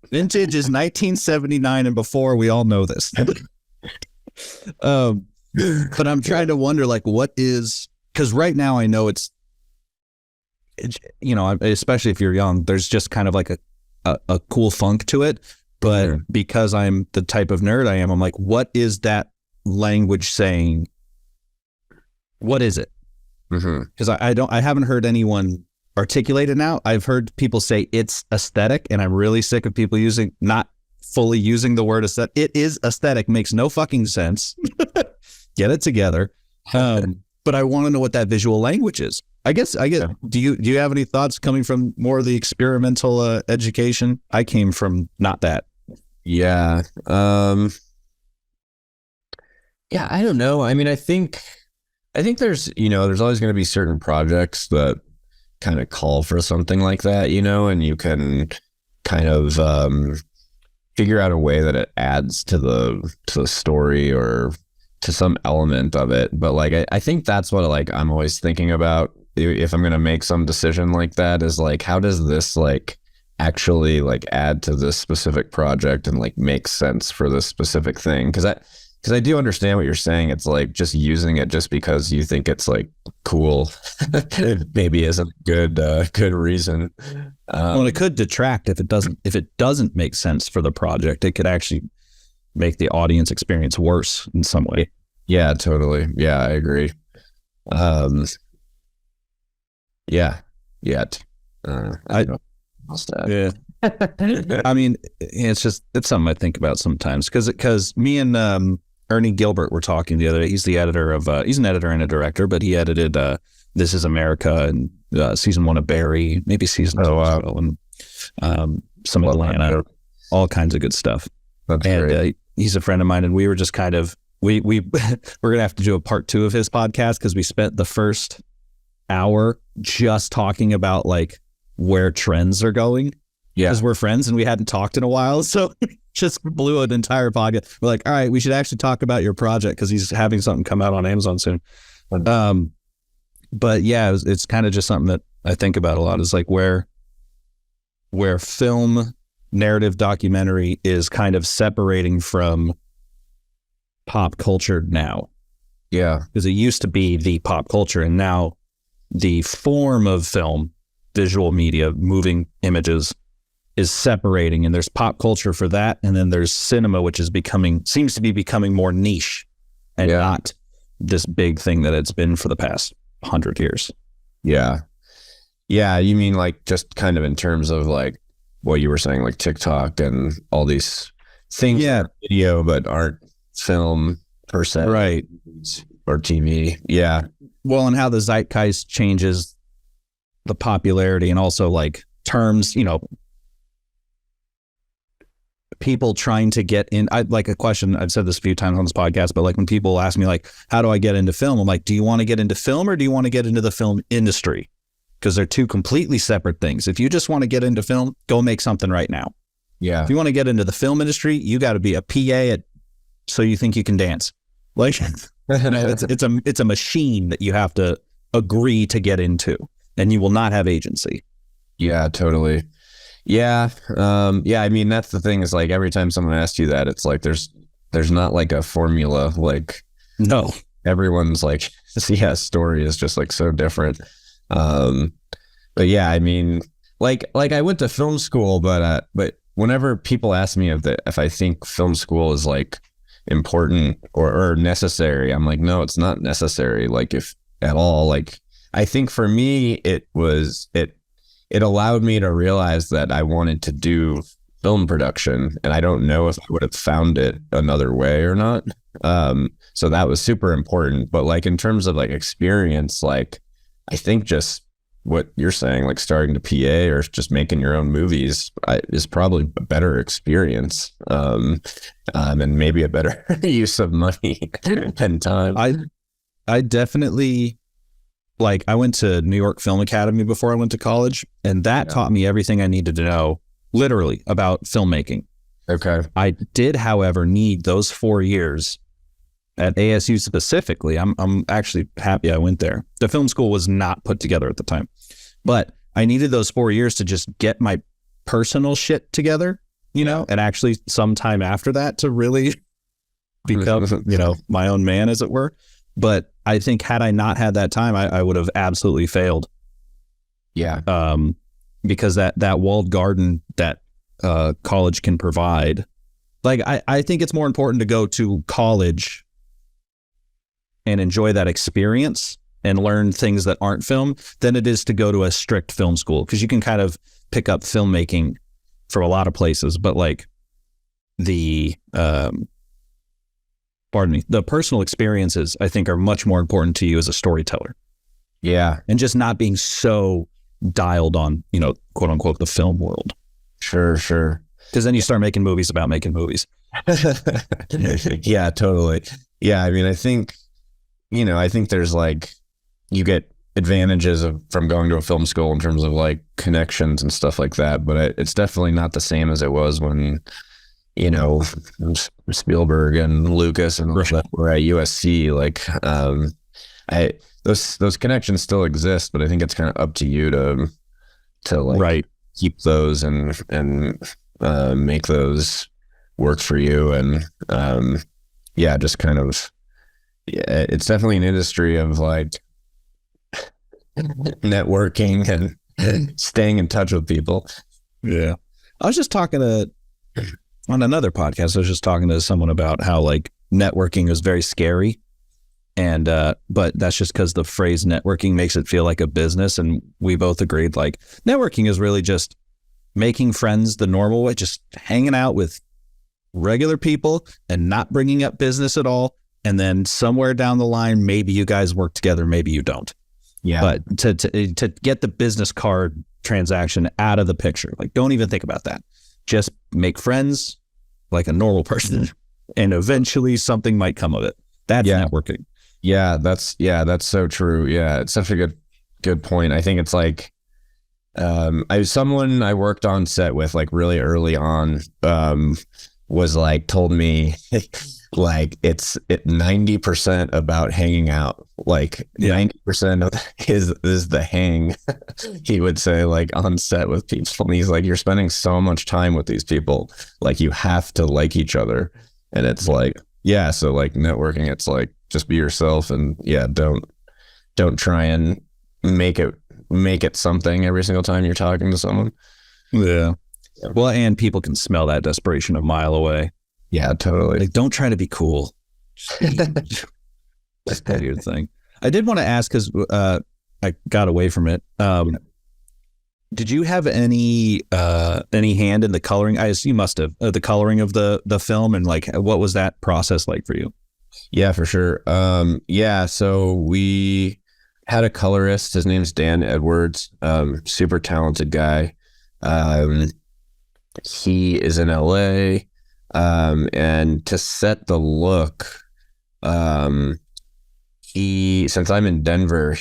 Vintage is 1979 and before. We all know this. But I'm trying to wonder, like, what is, because right now I know it's especially if you're young, there's just kind of like a cool funk to it. But because I'm the type of nerd I am, I'm like, what is that language saying? What is it? Because I haven't heard anyone articulate it now. I've heard people say it's aesthetic, and I'm really sick of people not fully using the word aesthetic. It is aesthetic, makes no fucking sense. Get it together. But I want to know what that visual language is. I guess. Do you have any thoughts coming from more of the experimental education? I came from not that. Yeah. Yeah, I don't know. I mean, I think there's always going to be certain projects that kind of call for something like that, and you can kind of figure out a way that it adds to the story or to some element of it. But like, I think that's what like I'm always thinking about if I'm going to make some decision like that, is like, how does this like actually like add to this specific project and like make sense for this specific thing? Because I do understand what you're saying. It's like just using it just because you think it's like cool maybe isn't good reason. Well, it could detract if it doesn't make sense for the project. It could actually make the audience experience worse in some way. Yeah, totally. Yeah, I agree. I mean, it's something I think about sometimes because me and Ernie Gilbert were talking the other day. He's the editor of he's an editor and a director, but he edited This Is America and season 1 of Barry, maybe season 2 as well, and some Atlanta, all kinds of good stuff. That's great. He's a friend of mine, and we were just kind of we're gonna have to do a part 2 of his podcast because we spent the first hour just talking about like where trends are going. Yeah, because we're friends and we hadn't talked in a while, so just blew an entire podcast. We're like, all right, we should actually talk about your project because he's having something come out on Amazon soon. But yeah, it's kind of just something that I think about a lot. Is like where film narrative documentary is kind of separating from pop culture now. Yeah. Because it used to be the pop culture, and now the form of film, visual media, moving images, is separating, and there's pop culture for that, and then there's cinema, which is seems to be becoming more niche and not this big thing that it's been for the past 100 years. Yeah. Yeah, you mean like just kind of in terms of like what you were saying, like TikTok and all these things that are video but aren't film per se. Right. Or TV. Yeah. Well, and how the zeitgeist changes the popularity, and also like terms, people trying to get in. I like a question, I've said this a few times on this podcast, but like when people ask me like, how do I get into film? I'm like, do you want to get into film or do you want to get into the film industry? Because they're two completely separate things. If you just want to get into film, go make something right now. Yeah. If you want to get into the film industry, you got to be a PA so you think you can dance. Like it's a machine that you have to agree to get into, and you will not have agency. Yeah, totally. Yeah. I mean, that's the thing, is like every time someone asks you that, it's like there's not like a formula. Like, no, everyone's like, story is just like so different. But yeah, I mean, like I went to film school, but whenever people ask me if I think film school is like important or necessary, I'm like, no, it's not necessary. Like, if at all. Like, I think for me, it allowed me to realize that I wanted to do film production, and I don't know if I would have found it another way or not. So that was super important. But like in terms of like experience, like I think just what you're saying, like starting to PA or just making your own movies is probably a better experience, and maybe a better use of money and time. I definitely, like, I went to New York Film Academy before I went to college, and that taught me everything I needed to know, literally, about filmmaking. Okay. I did, however, need those 4 years at ASU specifically. I'm actually happy I went there. The film school was not put together at the time, but I needed those 4 years to just get my personal shit together, and actually sometime after that to really become, my own man, as it were. But I think had I not had that time, I would have absolutely failed. Yeah. Because that walled garden that college can provide, like, I think it's more important to go to college and enjoy that experience and learn things that aren't film than it is to go to a strict film school, because you can kind of pick up filmmaking from a lot of places, but like the personal experiences, I think, are much more important to you as a storyteller. Yeah. And just not being so dialed on, quote unquote, the film world. Sure. Because then you start making movies about making movies. Yeah, totally. Yeah. I mean, I think there's like, you get advantages from going to a film school in terms of like connections and stuff like that, but it's definitely not the same as it was when, Spielberg and Lucas and were at USC. Like, those connections still exist, but I think it's kind of up to you to like keep those and make those work for you. And just kind of, it's definitely an industry of like networking and staying in touch with people. Yeah. I was just talking on another podcast, I was just talking to someone about how like networking is very scary. And, but that's just because the phrase networking makes it feel like a business. And we both agreed, like, networking is really just making friends the normal way, just hanging out with regular people and not bringing up business at all. And then somewhere down the line, maybe you guys work together, maybe you don't. Yeah. But to get the business card transaction out of the picture, like, don't even think about that. Just make friends like a normal person, and eventually something might come of it. That's networking. Yeah, that's so true. Yeah, it's such a good point. I think it's like, someone I worked on set with like really early on, was like, told me like it's 90% about hanging out. Like 90% of is the hang. He would say, like, on set with people. And he's like, you're spending so much time with these people, like you have to like each other. And it's like, yeah, so like networking, it's like just be yourself, and yeah, don't try and make it something every single time you're talking to someone. Yeah. Well, and people can smell that desperation a mile away. Yeah, totally. Like, don't try to be cool. That's kind of your thing. I did want to ask, because I got away from it. Did you have any hand in the coloring? You must have, the coloring of the film, and like, what was that process like for you? Yeah, for sure. Yeah, so we had a colorist. His name's Dan Edwards. Super talented guy. He is in LA. And to set the look, since I'm in Denver,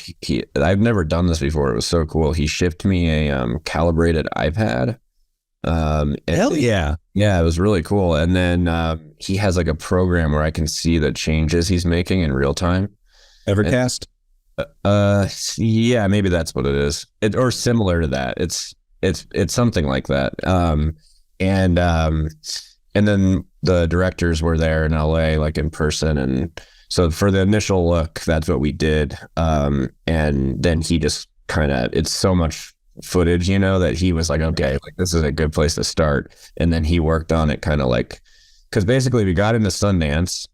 I've never done this before. It was so cool. He shipped me a calibrated iPad. Hell yeah. Yeah, it was really cool. And then he has like a program where I can see the changes he's making in real time. Evercast? Yeah, maybe that's what it is. Or similar to that. It's something like that. And then the directors were there in LA, like in person. And so for the initial look, that's what we did. And then he just it's so much footage, that he was like, okay, like this is a good place to start. And then he worked on it because basically we got into Sundance,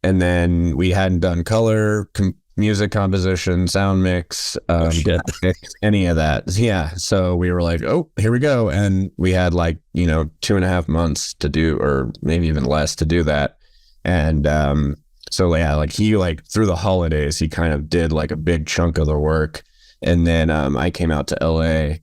and then we hadn't done color, music composition, sound mix, any of that. Yeah. So we were like, oh, here we go. And we had 2.5 months to do, or maybe even less to do that. And so yeah, like he through the holidays, he kind of did like a big chunk of the work. And then I came out to LA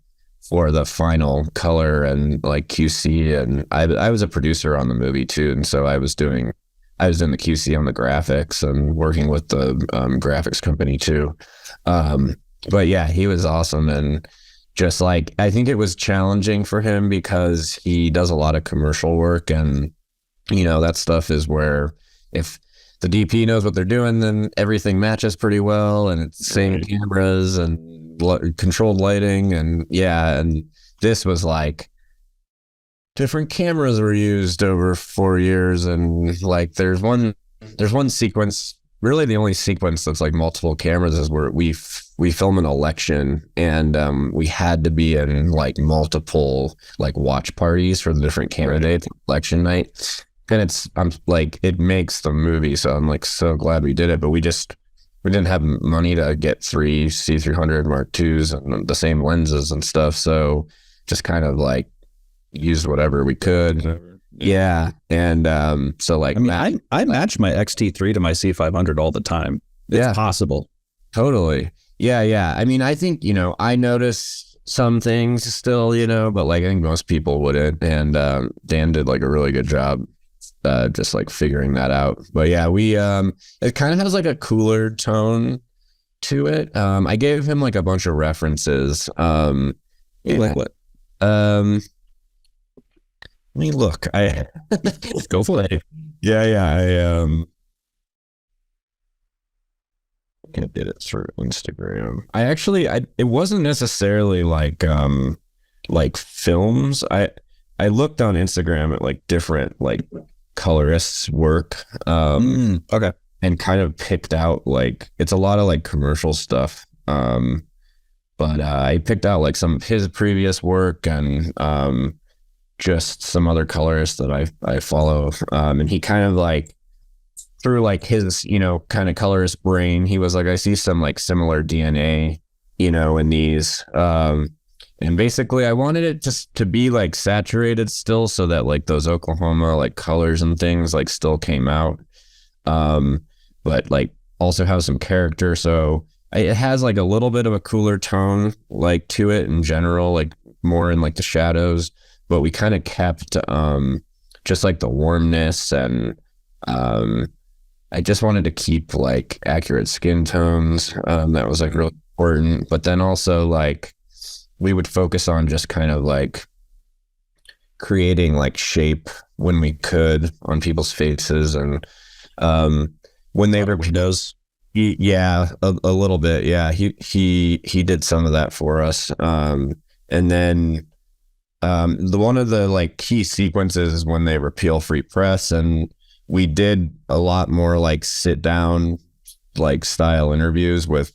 for the final color and like QC. And I was a producer on the movie too. And so I was in the QC on the graphics and working with the graphics company too. But yeah, he was awesome. And just like, I think it was challenging for him because he does a lot of commercial work, and that stuff is where if the DP knows what they're doing, then everything matches pretty well, and it's the same cameras and controlled lighting. And yeah, and this was like, different cameras were used over 4 years, and like there's one sequence, really the only sequence that's like multiple cameras, is where we film an election, and we had to be in like multiple like watch parties for the different candidates election night, and it makes the movie, so I'm like so glad we did it. But we didn't have money to get 3 C300 Mark IIs and the same lenses and stuff, so just kind of like used whatever we could. Yeah. And so like, I match my XT3 to my C500 all the time. It's possible. Totally. Yeah. I mean, I think, I notice some things still, but like I think most people wouldn't. And Dan did like a really good job just like figuring that out. But yeah, it kind of has like a cooler tone to it. I gave him like a bunch of references. Like what? Let me look. Go for it. Yeah. I did it through Instagram. It wasn't necessarily like films. I looked on Instagram at like different like colorists' work. Okay. And kind of picked out like, it's a lot of like commercial stuff. But I picked out like some of his previous work, and just some other colorists that I follow. And he kind of like, through like his, kind of colorist brain, he was like, I see some like similar DNA, in these. And basically I wanted it just to be like saturated still, so that like those Oklahoma like colors and things like still came out. But like also have some character. So it has like a little bit of a cooler tone like to it in general, like more in like the shadows. But we kind of kept just like the warmness, and I just wanted to keep like accurate skin tones. That was like really important. But then also like we would focus on just kind of like creating like shape when we could on people's faces, and when they were windows. Yeah, a little bit. Yeah, he did some of that for us. And then one of the like key sequences is when they repeal free press, and we did a lot more like sit down like style interviews with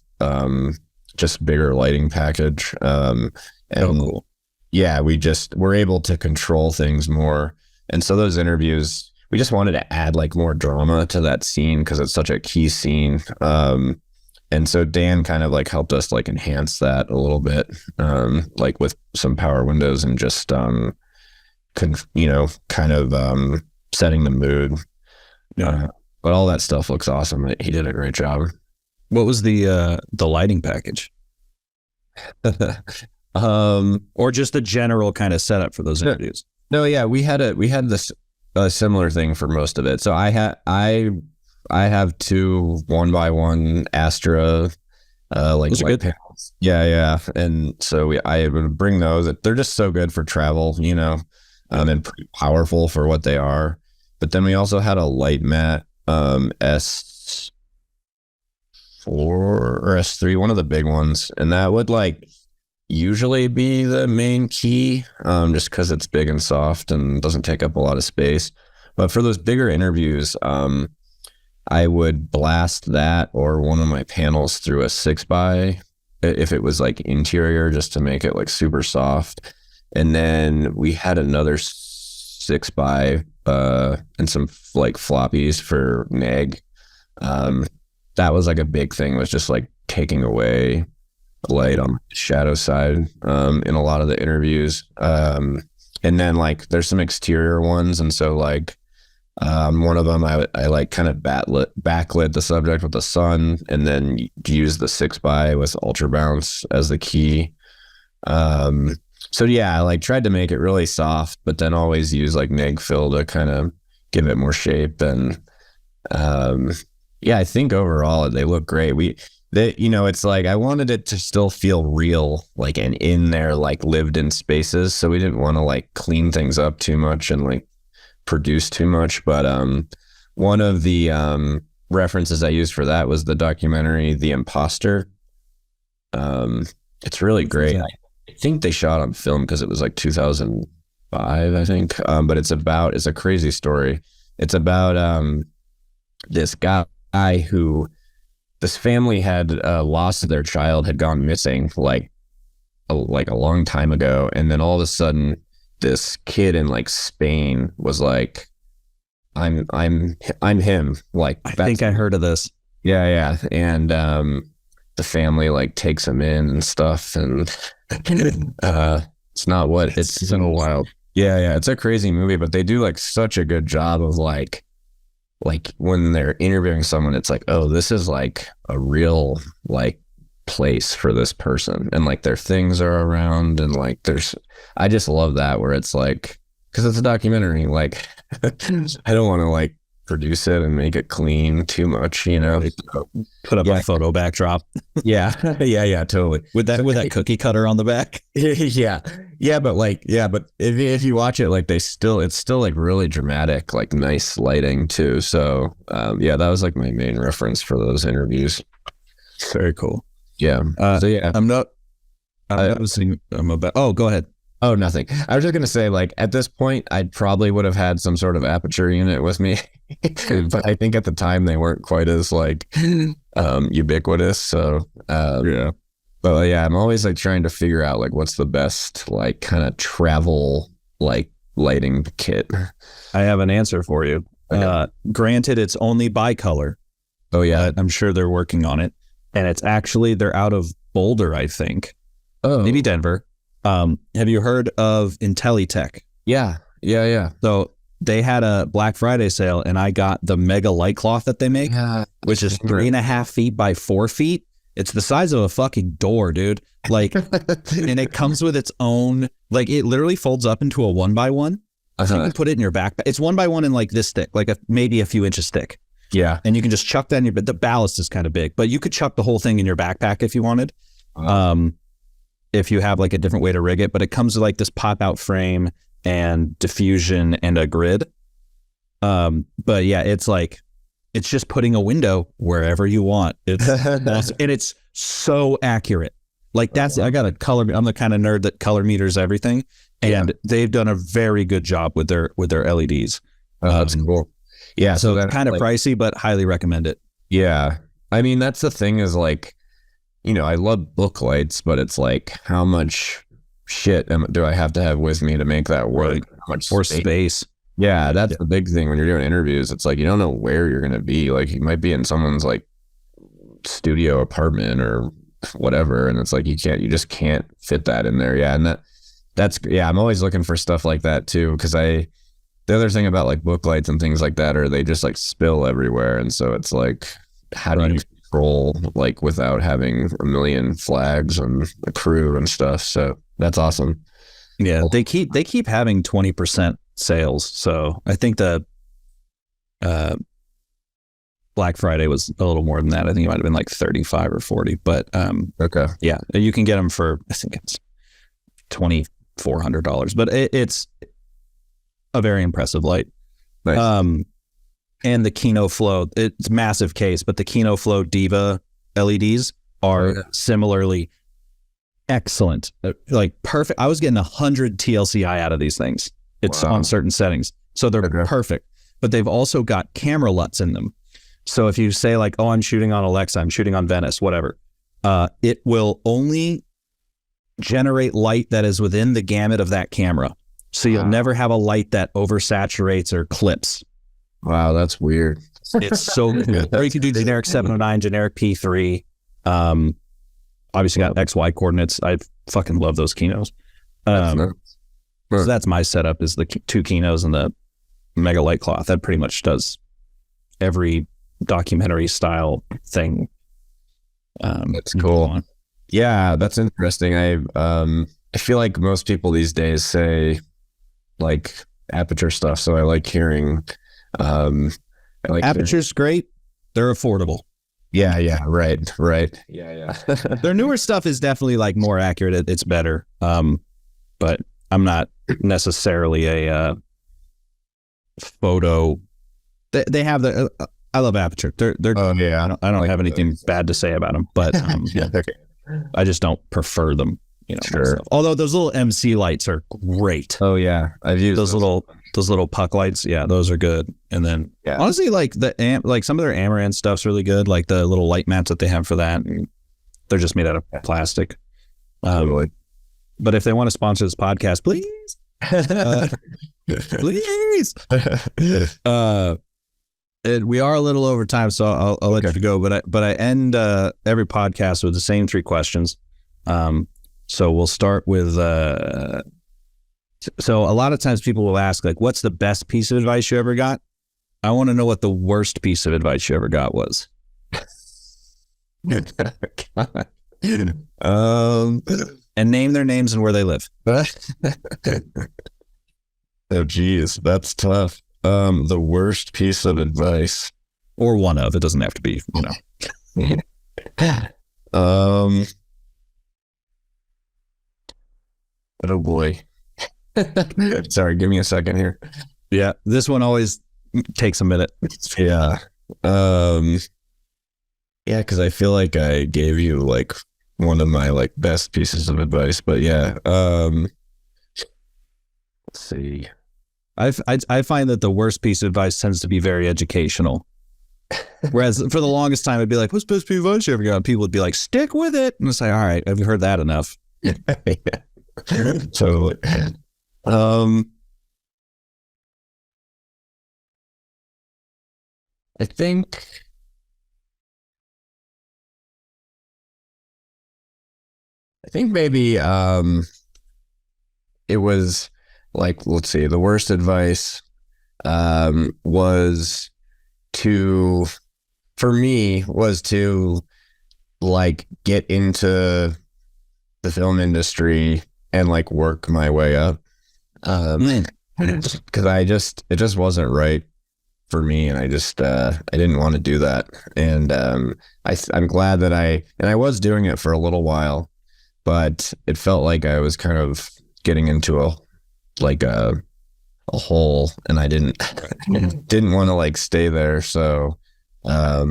just bigger lighting package. And cool. yeah, we're able to control things more. And so those interviews, we just wanted to add like more drama to that scene because it's such a key scene. And so Dan kind of like helped us like enhance that a little bit, like with some power windows and just, kind of setting the mood. Yeah. But all that stuff looks awesome. He did a great job. What was the lighting package? Or just the general kind of setup for those interviews? No, yeah, we had this a similar thing for most of it. So I have 2 1x1 Astra like light panels. Yeah. And so I would bring those. They're just so good for travel, and pretty powerful for what they are. But then we also had a light mat S4 or S3, one of the big ones, and that would like usually be the main key, just because it's big and soft and doesn't take up a lot of space. But for those bigger interviews, I would blast that or one of my panels through a 6x if it was like interior, just to make it like super soft. And then we had another 6x and some like floppies for neg. That was like a big thing, was just like taking away light on the shadow side in a lot of the interviews. And then like there's some exterior ones, and so like one of them I like kind of backlit the subject with the sun, and then use the 6x with ultra bounce as the key. So yeah, I like tried to make it really soft, but then always use like neg fill to kind of give it more shape. And yeah, I think overall they look great. It's like I wanted it to still feel real, like, and in there, like lived in spaces. So we didn't want to like clean things up too much and like produce too much. But one of the references I used for that was the documentary The Imposter. It's really great. I think they shot on film because it was like 2005, I think. But it's a crazy story. It's about this guy who, this family had lost their child, had gone missing like a long time ago, and then all of a sudden this kid in like Spain was like, I'm him. Like, I think I heard of this. Yeah. And the family like takes him in and stuff, and it's not what it's so wild. Yeah, it's a crazy movie, but they do like such a good job of like when they're interviewing someone, it's like, oh, this is like a real like place for this person, and like their things are around, and like I just love that, where it's like, because it's a documentary, like I don't want to like produce it and make it clean too much, Put up a photo backdrop. yeah, totally. With that cookie cutter on the back. but if you watch it, like it's still like really dramatic, like nice lighting too. So that was like my main reference for those interviews. Very cool. Yeah. Go ahead. Oh, nothing. I was just going to say, like, at this point, I probably would have had some sort of aperture unit with me. But I think at the time they weren't quite as, like, ubiquitous. So, yeah. But, yeah, I'm always, like, trying to figure out, like, what's the best, like, kind of travel, like, lighting kit. I have an answer for you. Okay. Granted, it's only bicolor. Oh, yeah. I'm sure they're working on it. And it's actually, they're out of Boulder, I think. Oh. Maybe Denver. Have you heard of IntelliTech? Yeah. So they had a Black Friday sale, and I got the mega light cloth that they make, which is 3.5 feet by 4 feet. It's the size of a fucking door, dude. Like, and it comes with its own, like, it literally folds up into a 1x1. So you can put it in your backpack. It's 1x1 in like this thick, like maybe a few inches thick. Yeah. And you can just chuck that in but the ballast is kind of big, but you could chuck the whole thing in your backpack if you wanted. If you have like a different way to rig it, but it comes with like this pop out frame and diffusion and a grid. But yeah, it's just putting a window wherever you want. It's awesome. And it's so accurate. Like I got a color. I'm the kind of nerd that color meters everything, and they've done a very good job with their LEDs. That's cool. Yeah. So that's kind of like, pricey, but highly recommend it. yeah. I mean, that's the thing is like, I love book lights, but it's like, how much shit do I have to have with me to make that work? Right. How much Or space. Yeah, that's the big thing when you're doing interviews. It's like you don't know where you're gonna be. Like you might be in someone's like studio apartment or whatever, and it's like you just can't fit that in there. Yeah, and that's I'm always looking for stuff like that too, because the other thing about like book lights and things like that are they just like spill everywhere, and so it's like how do you control like without having a million flags and a crew and stuff? So that's awesome. Yeah, they keep having 20% sales. So I think the Black Friday was a little more than that. I think it might have been like 35 or 40. But okay, yeah, you can get them for I think it's $2,400. But it's a very impressive light. Nice. And the Kino Flow, it's massive case, but the Kino Flow Diva LEDs are similarly excellent, like perfect. I was getting 100 TLCI out of these things. It's on certain settings, so they're perfect. But they've also got camera LUTs in them. So if you say like, "Oh, I'm shooting on Alexa, I'm shooting on Venice, whatever," it will only generate light that is within the gamut of that camera. So you'll never have a light that oversaturates or clips. Wow, that's weird. It's so good. Or you can do generic 709, generic P3. Obviously got XY coordinates. I fucking love those Kinos. So that's my setup is the two Kinos and the Mega Light Cloth. That pretty much does every documentary style thing. That's cool. Yeah, that's interesting. I feel like most people these days say like aperture stuff, so I like hearing Aperture's great. They're affordable. Yeah, right. Yeah. Their newer stuff is definitely like more accurate. It's better. But I'm not necessarily a photo. They have the. I love Aperture. They're. Oh yeah. I don't have anything bad to say about them, but I just don't prefer them. Sure. Myself. Although those little MC lights are great. Oh yeah, I've used those little puck lights. Yeah, those are good. And then honestly, like like some of their Amaranth stuff's really good. Like the little light mats that they have for that, they're just made out of plastic. Totally. But if they want to sponsor this podcast, please, please. We are a little over time, so I'll let you go. But I end every podcast with the same three questions. So we'll start with. So a lot of times people will ask, like, "What's the best piece of advice you ever got?" I want to know what the worst piece of advice you ever got was. And name their names and where they live. Oh, geez, that's tough. The worst piece of advice, or one of it doesn't have to be, Oh boy. Sorry, give me a second here. Yeah, this one always takes a minute. Yeah. Yeah, because I feel like I gave you like one of my like best pieces of advice, but yeah. Let's see. I find that the worst piece of advice tends to be very educational. Whereas for the longest time, I'd be like, "What's the best piece of advice you ever got?" And people would be like, "Stick with it." And it's like, all right, I've heard that enough. Totally. I think maybe it was like, let's see, the worst advice was for me to like get into the film industry and like work my way up. Because it just wasn't right for me, and I didn't want to do that. And I'm glad that I was doing it for a little while, but it felt like I was kind of getting into a hole, and I didn't want to like stay there. So I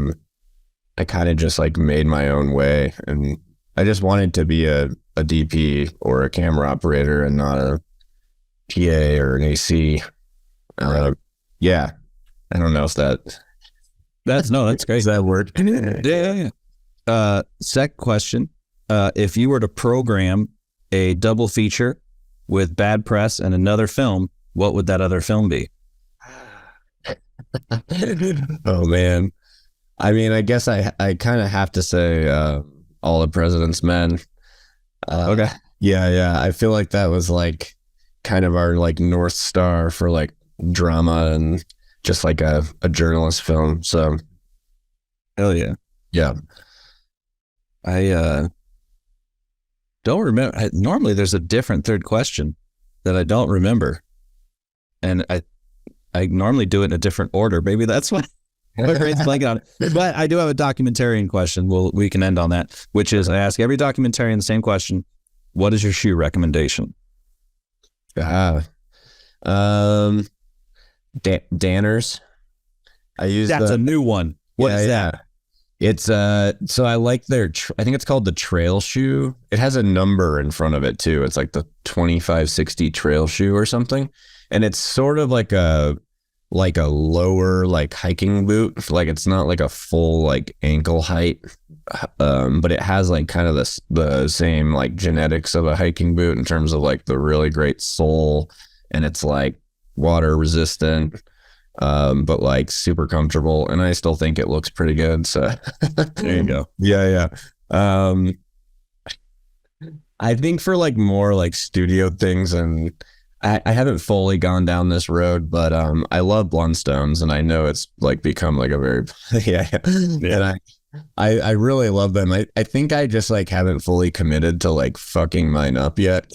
kind of just like made my own way, and I just wanted to be a DP or a camera operator and not a PA or an AC. Yeah. I don't know if that That's great. is that word. Yeah. Second question. If you were to program a double feature with Bad Press and another film, what would that other film be? Oh man. I mean, I guess I kind of have to say All the President's Men. Okay. Yeah. I feel like that was like kind of our like North Star for like drama and just like a journalist film. So Hell yeah. yeah. I don't remember. Normally there's a different third question that I don't remember. And I normally do it in a different order. Maybe that's why my brain's blanking on it. But I do have a documentarian question. We can end on that, which is I ask every documentarian the same question. What is your shoe recommendation? Danners. I use That's a new one. What is that? It's so I like their I think it's called the trail shoe. It has a number in front of it too. It's like the 2560 trail shoe or something. And it's sort of like a lower like hiking boot. Like it's not like a full like ankle height. But it has like kind of the same like genetics of a hiking boot in terms of like the really great sole, and it's like water resistant. But like super comfortable, and I still think it looks pretty good. So There you go. Yeah. I think for like more like studio things, and I haven't fully gone down this road, but I love Blundstones, and I know it's like become like a very and I really love them. I think I just like haven't fully committed to like fucking mine up yet.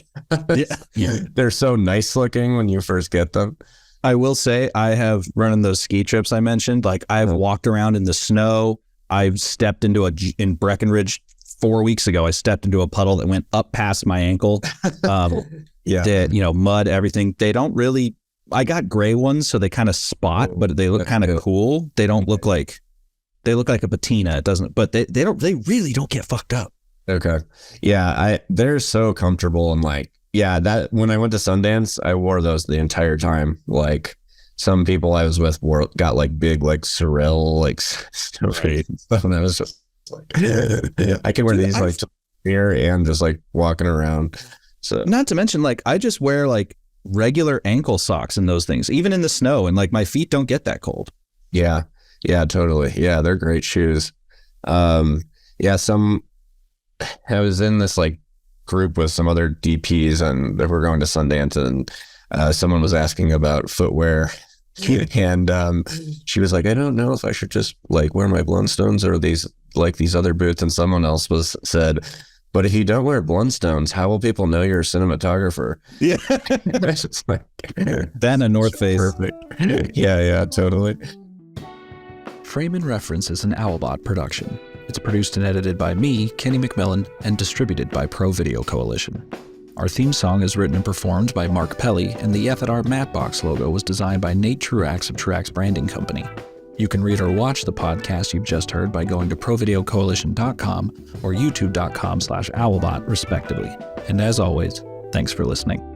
Yeah. They're so nice looking when you first get them. I will say I have running those ski trips I mentioned. Like I've walked around in the snow. I've stepped into in Breckenridge 4 weeks ago. I stepped into a puddle that went up past my ankle. Mud, everything. They don't really. I got gray ones, so they kind of spot, but they look kind of cool. They don't look like. They look like a patina. It doesn't. But they don't. They really don't get fucked up. Okay. Yeah. They're so comfortable, and like. Yeah, that when I went to Sundance, I wore those the entire time. Like some people I was with got like big like Sorel like stuff, and I was just like, I can wear these like here and just like walking around. So not to mention like I just wear like regular ankle socks in those things, even in the snow, and like my feet don't get that cold. Yeah, totally. Yeah, they're great shoes. I was in this like group with some other DPs, and they were going to Sundance, and someone was asking about footwear, and she was like, I don't know if I should just like wear my Blundstones or these other boots, and someone else said, but if you don't wear Blundstones, how will people know you're a cinematographer? Yeah. It's just like Then a North Face. Perfect. Yeah, totally. Frame and Reference is an Owlbot production. It's produced and edited by me, Kenny McMillan, and distributed by ProVideo Coalition. Our theme song is written and performed by Mark Pelly, and the F at Art Mattbox logo was designed by Nate Truax of Truax Branding Company. You can read or watch the podcast you've just heard by going to provideocoalition.com or youtube.com/owlbot, respectively. And as always, thanks for listening.